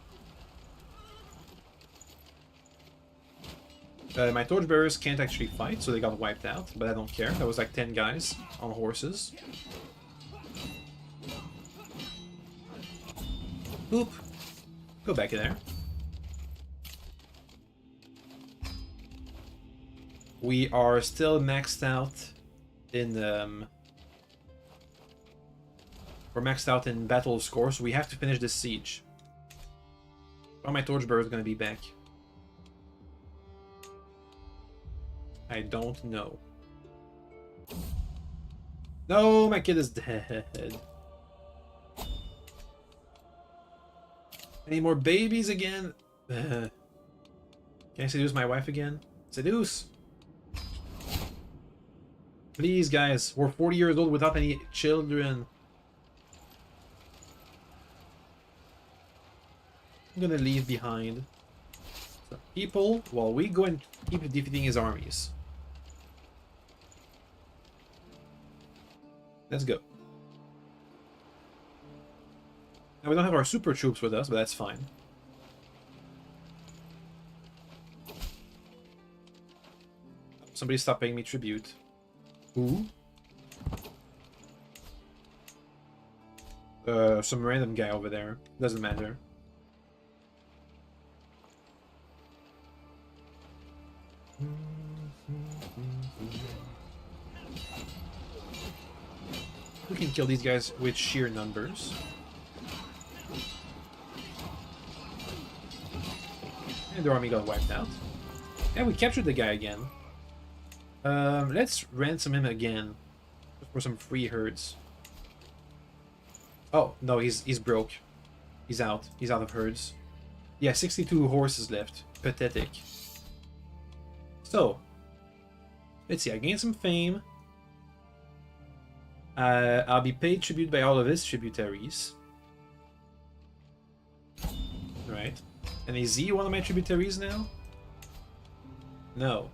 My torchbearers can't actually fight, so they got wiped out, but I don't care. That was like 10 guys on horses. Oop. Go back in there. We are still maxed out in we're maxed out in battle score, so we have to finish this siege. Well, my torchbearer is going to be back. I don't know. No, my kid is dead. Any more babies again? Can I seduce my wife again? Seduce! Please, guys. We're 40 years old without any children. I'm gonna leave behind some people while we go and keep defeating his armies. Let's go. Now we don't have our super troops with us, but that's fine. Somebody stop paying me tribute. Who? Some random guy over there. Doesn't matter. We can kill these guys with sheer numbers. And their army got wiped out. And we captured the guy again. Let's ransom him again for some free herds. Oh, no, he's broke. He's out. He's out of herds. Yeah, 62 horses left. Pathetic. So, let's see. I gained some fame. I'll be paid tribute by all of his tributaries. Right. And is he one of my tributaries now? No.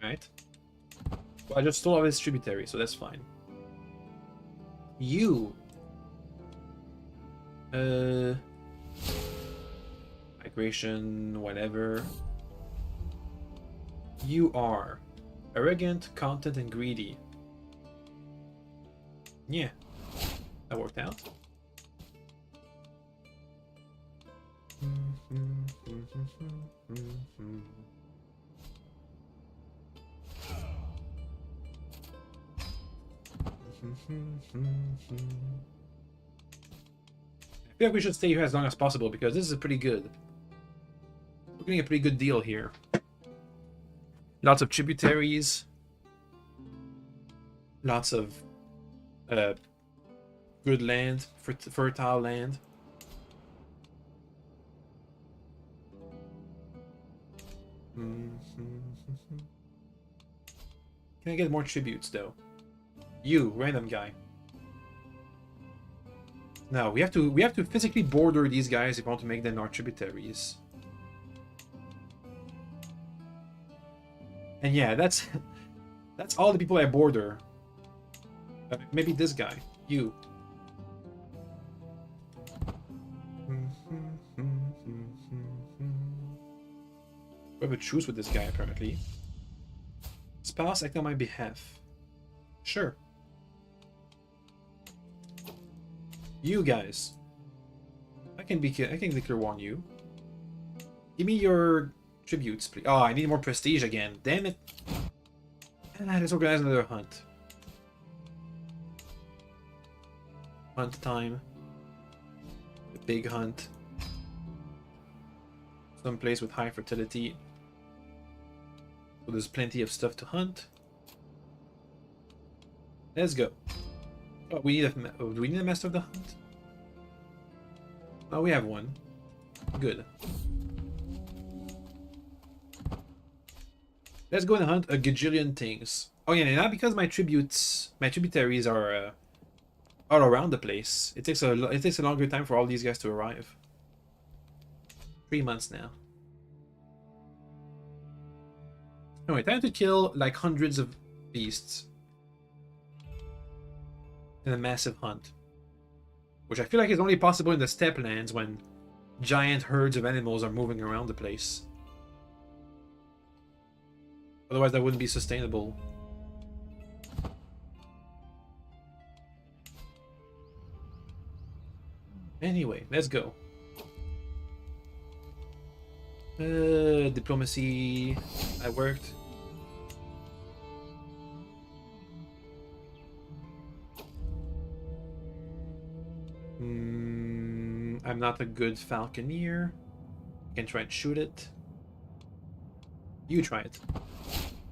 Alright. Well, I just stole all his tributaries, so that's fine. You. I migration, whatever. You are arrogant, content, and greedy. Yeah, that worked out. I feel like we should stay here as long as possible because this is pretty good. We're getting a pretty good deal here. Lots of tributaries. Lots of good land, fertile land. Can I get more tributes though? You, random guy. No, we have to physically border these guys if we want to make them our tributaries. And yeah, that's all the people I border. Maybe this guy, you. We have a truce with this guy apparently. Spouse, act on my behalf. Sure. You guys. I can declare war on you. Give me your tributes, please. Oh, I need more prestige again. Damn it. Let's organize another hunt. Hunt time. The big hunt. Some place with high fertility. So there's plenty of stuff to hunt. Let's go. Oh, we need do we need a master of the hunt? Oh, we have one. Good. Let's go and hunt a gajillion things. Oh yeah, and now because my tributaries are all around the place, it takes a longer time for all these guys to arrive. 3 months now. Anyway, time to kill like hundreds of beasts in a massive hunt, which I feel like is only possible in the steppe lands when giant herds of animals are moving around the place. Otherwise, that wouldn't be sustainable. Anyway, let's go. Diplomacy. I worked. I'm not a good falconeer. I can try and shoot it. You try it.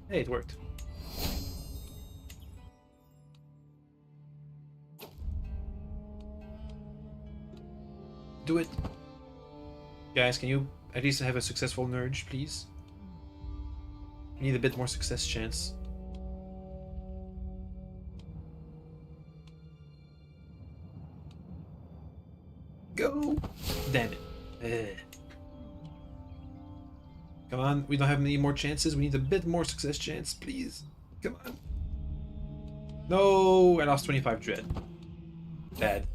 Hey, it worked. Do it. Guys, can you at least have a successful merge, please? We need a bit more success chance. Go! Damn it. Come on, we don't have any more chances. We need a bit more success chance, please. Come on. No, I lost 25 dread. Bad.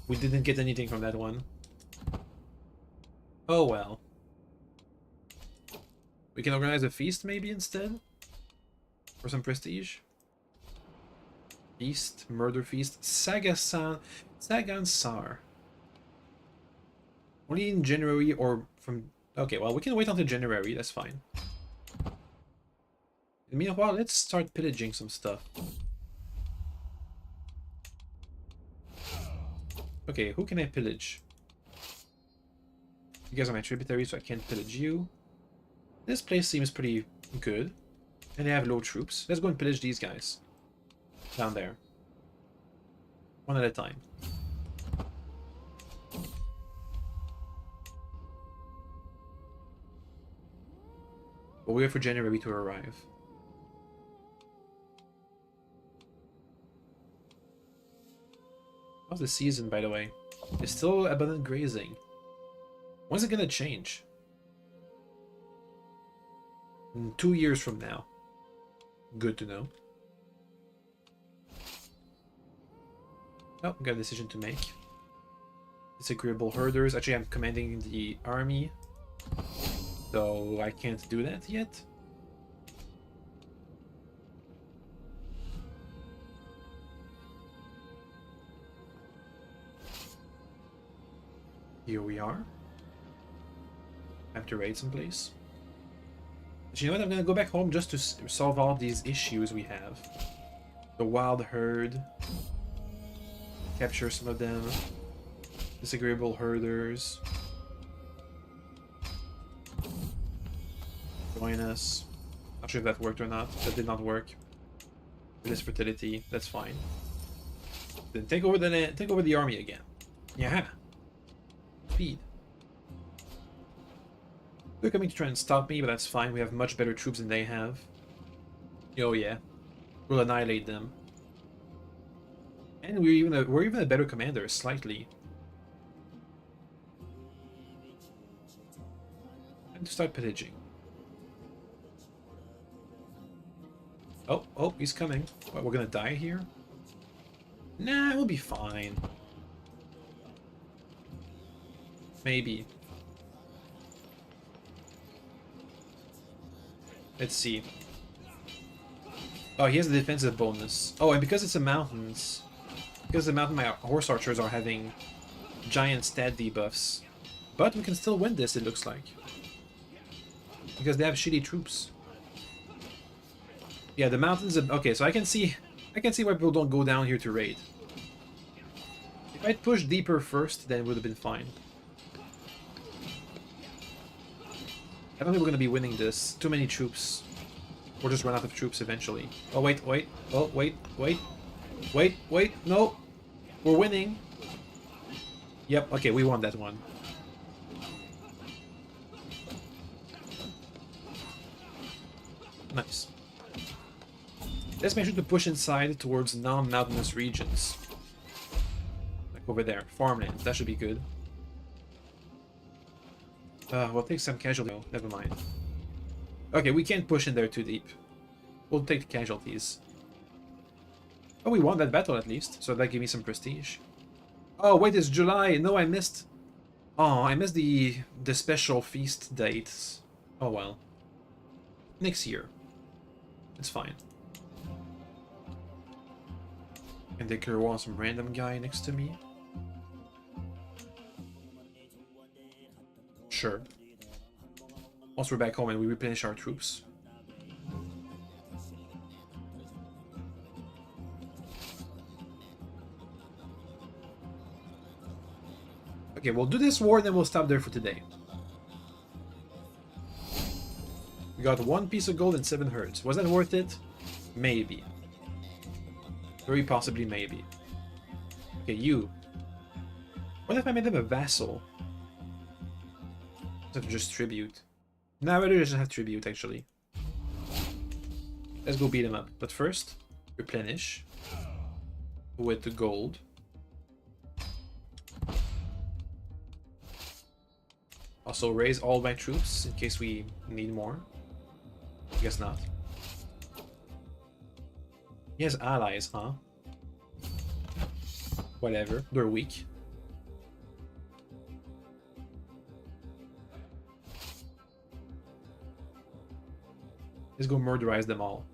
We didn't get anything from that one. Oh well. We can organize a feast maybe instead? For some prestige? Feast, murder feast, Sagan Sar. Only in January or from... Okay, well, we can wait until January, that's fine. Meanwhile, let's start pillaging some stuff. Okay, who can I pillage? You guys are my tributaries, so I can't pillage you. This place seems pretty good. And they have low troops. Let's go and pillage these guys. Down there. One at a time. We'll wait for January to arrive. How's the season, by the way? It's still abundant grazing. When's it gonna change? In 2 years from now. Good to know. Oh, we got a decision to make. Disagreeable herders. Actually, I'm commanding the army, so I can't do that yet. Here we are. Time to raid someplace. But you know what? I'm gonna go back home just to solve all these issues we have. The wild herd. Capture some of them. Disagreeable herders. Join us. Not sure if that worked or not. That did not work. It is fertility. That's fine. Then take over the army again. Yeah. Speed. They're coming to try and stop me, but that's fine. We have much better troops than they have. Oh yeah. We'll annihilate them. And we're even a better commander, slightly. Time to start pillaging. Oh, he's coming. What, we're gonna die here? Nah, we'll be fine. Maybe. Let's see. Oh, he has the defensive bonus. Oh, and because it's a mountains, because the mountain, my horse archers are having giant stat debuffs. But we can still win this, it looks like. Because they have shitty troops. Yeah, the mountains. Okay, so I can see why people don't go down here to raid. If I'd pushed deeper first, then it would have been fine. I don't think we're gonna be winning this. Too many troops. We'll just run out of troops eventually. Oh wait. Oh wait. No, we're winning. Yep. Okay, we won that one. Nice. Let's make sure to push inside towards non-mountainous regions. Like over there. Farmlands. That should be good. We'll take some casualties. Oh, never mind. Okay, we can't push in there too deep. We'll take the casualties. Oh, we won that battle at least, so that gave me some prestige. Oh, wait, it's July. No, I missed... Oh, I missed the special feast dates. Oh, well. Next year. It's fine. And they could want some random guy next to me. Sure. Once we're back home and we replenish our troops. Okay, we'll do this war, then we'll stop there for today. We got 1 piece of gold and 7 herds. Was that worth it? Maybe. Very possibly maybe. Okay, you. What if I made them a vassal? Instead of just tribute. Nah, I'd rather just have tribute, actually. Let's go beat him up. But first, replenish. With the gold. Also raise all my troops in case we need more. I guess not. He has allies, huh? Whatever, they're weak. Let's go murderize them all.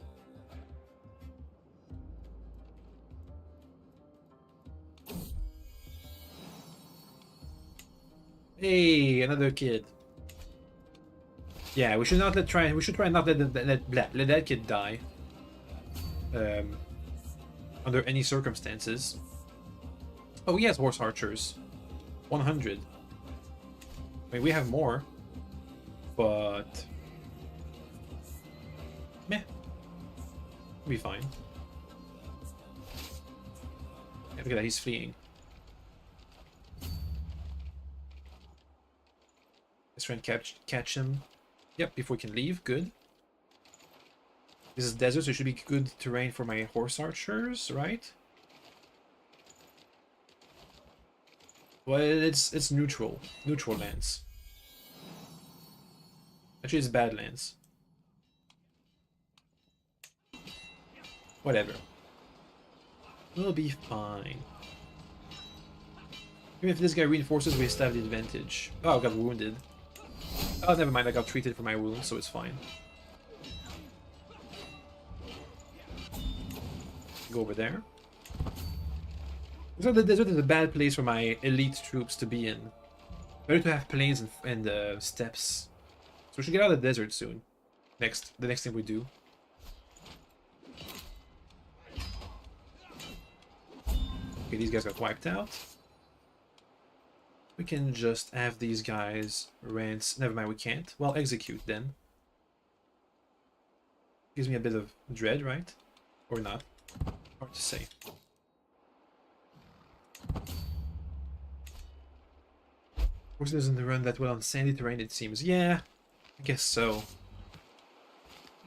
Hey, another kid. Yeah, we should not try. We should try not let that kid die. Under any circumstances. Oh, he has horse archers. 100. I mean, we have more, but meh, we'll be fine. Yeah, look at that, he's fleeing. Let's try and catch him. Yep, before we can leave. Good. This is desert, so it should be good terrain for my horse archers, right? Well, it's neutral lands. Actually, it's badlands. Whatever. We'll be fine. Even if this guy reinforces, we still have the advantage. Oh, I got wounded. Oh, never mind, I got treated for my wounds, so it's fine. Go over there. So the desert is a bad place for my elite troops to be in. Better to have plains and steppes. So we should get out of the desert soon. The next thing we do. Okay, these guys got wiped out. We can just have these guys rent. Never mind, we can't. Well, execute then. Gives me a bit of dread, right? Or not? Hard to say. Horse doesn't run that well on sandy terrain, it seems. Yeah, I guess so.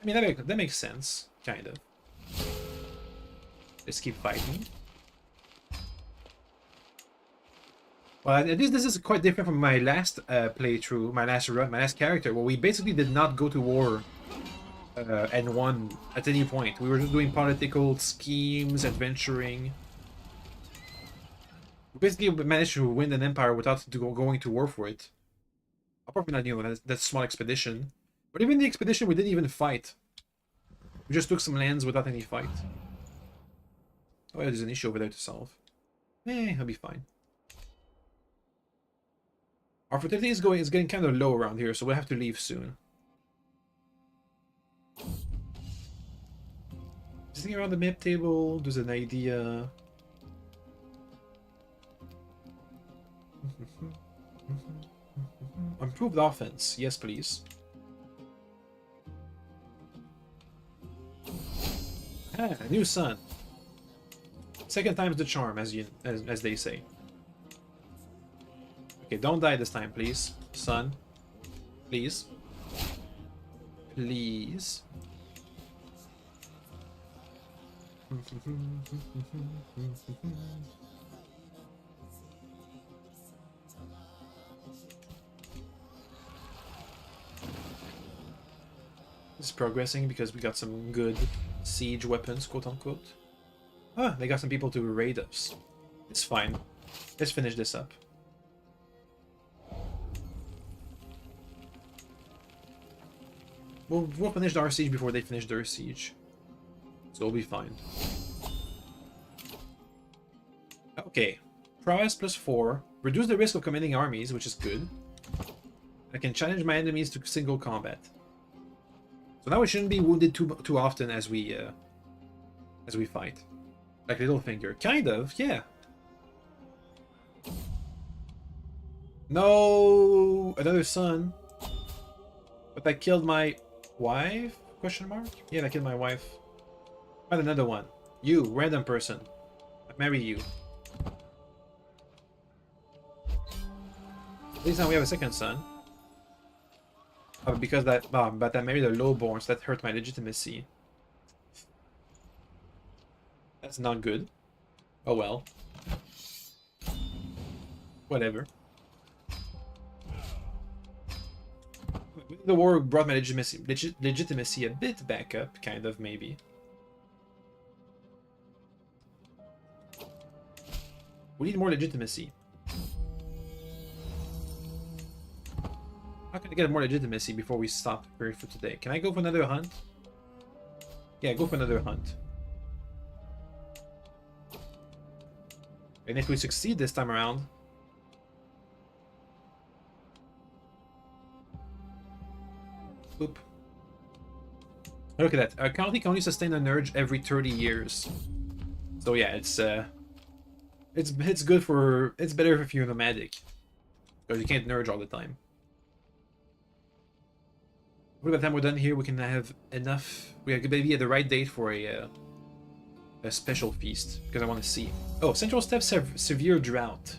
I mean, that makes sense, kind of. Let's keep fighting. Well, at least this is quite different from my last playthrough, my last run, my last character, where we basically did not go to war and won at any point. We were just doing political schemes, adventuring. We basically managed to win an empire without going to war for it. Apart from that, you know, that small expedition. But even the expedition, we didn't even fight. We just took some lands without any fight. Oh yeah, there's an issue over there to solve. I'll be fine. Our fertility is getting kind of low around here, so we'll have to leave soon. Sitting around the map table, there's an idea. Improved offense, yes please. Ah, new son. Second time's the charm, as they say. Okay, don't die this time, please, son. Please. Please. It's progressing because we got some good siege weapons, quote unquote. Ah, they got some people to raid us. It's fine. Let's finish this up. We'll finish our siege before they finish their siege. So we'll be fine. Okay. Prowess +4. Reduce the risk of committing armies, which is good. I can challenge my enemies to single combat. So now we shouldn't be wounded too often as we fight. Like Littlefinger. Kind of, yeah. No! Another son. But I killed my wife? Question mark? Yeah, I killed my wife. Find another one. You, random person. I marry you. At least now we have a second son. Because that, but I married a lowborn, so that hurt my legitimacy. That's not good. Oh well. Whatever. The war brought my legitimacy a bit back up, kind of, maybe. We need more legitimacy. How can I get more legitimacy before we stop preparing for today? Can I go for another hunt? Yeah, go for another hunt. And if we succeed this time around... Oop. Look at that. A county can only sustain an urge every 30 years. So yeah, it's good for... It's better if you're nomadic. Because you can't nurge all the time. By the time we're done here, we can have enough... We have maybe at the right date for a special feast. Because I want to see. Oh, Central Steppes have severe drought.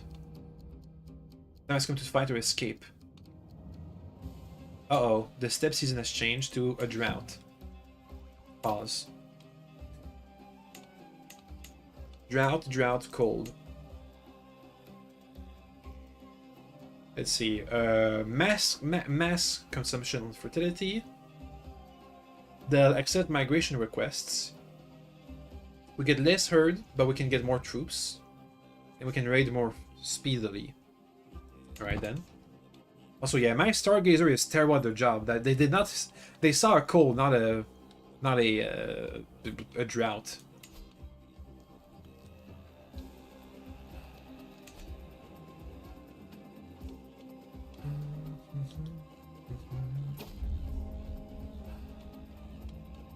Now it's going to fight or escape. Uh-oh, the steppe season has changed to a drought. Pause. Drought, cold. Let's see. Mass consumption fertility. They'll accept migration requests. We get less herd, but we can get more troops. And we can raid more speedily. Alright then. Also, yeah, my Stargazer is terrible at their job. That they did not. They saw a cold, not a drought.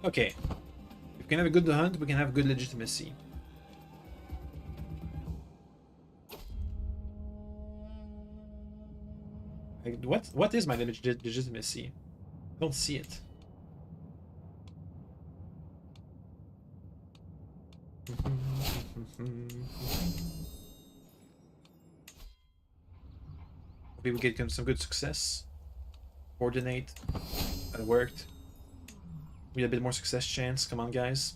Okay. If we can have a good hunt, we can have good legitimacy. What is my legitimacy? I don't see it. Maybe we get some good success. Coordinate. That worked. We had a bit more success chance. Come on, guys.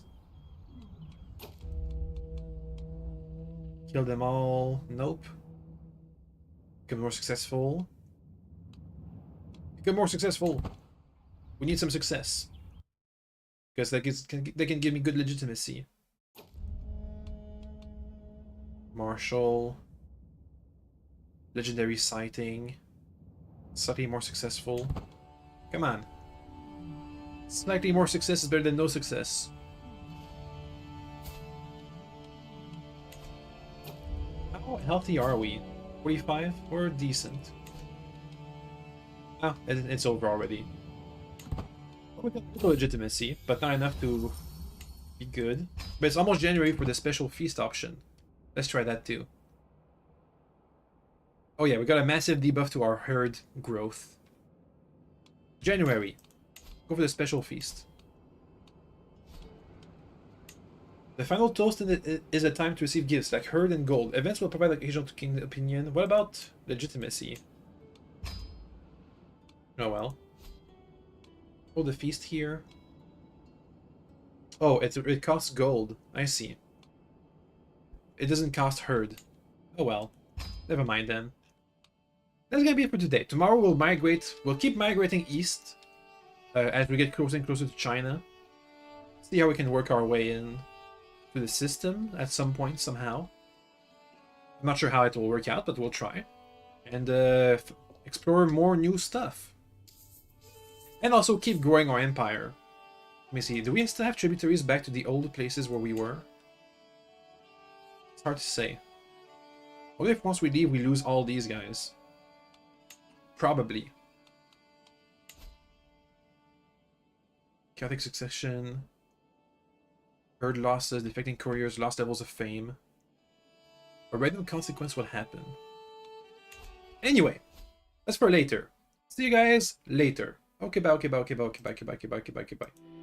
Kill them all. Nope. Become more successful. Become more successful. We need some success. Because they can give me good legitimacy. Marshal. Legendary sighting. Slightly more successful. Come on. Slightly more success is better than no success. How healthy are we? 45? We're decent. Ah, it's over already. We got legitimacy, but not enough to be good. But it's almost January for the special feast option. Let's try that too. Oh yeah, we got a massive debuff to our herd growth. January. Go for the special feast. The final toast is a time to receive gifts like herd and gold. Events will provide occasional king opinion. What about legitimacy? Oh well. Oh, the feast here. Oh, it costs gold. I see. It doesn't cost herd. Oh well. Never mind then. That's gonna be it for today. Tomorrow we'll migrate. We'll keep migrating east as we get closer and closer to China. See how we can work our way in to the system at some point somehow. I'm not sure how it will work out, but we'll try. And explore more new stuff. And also keep growing our empire. Let me see, do we still have tributaries back to the old places where we were? It's hard to say. What if once we leave we lose all these guys? Probably. Chaotic succession. Herd losses, defecting couriers, lost levels of fame. A random consequence will happen. Anyway, that's for later. See you guys later. Okay, bye, okay, bye, okay, bye, okay, bye, okay, bye, okay, bye, okay, bye, okay, bye.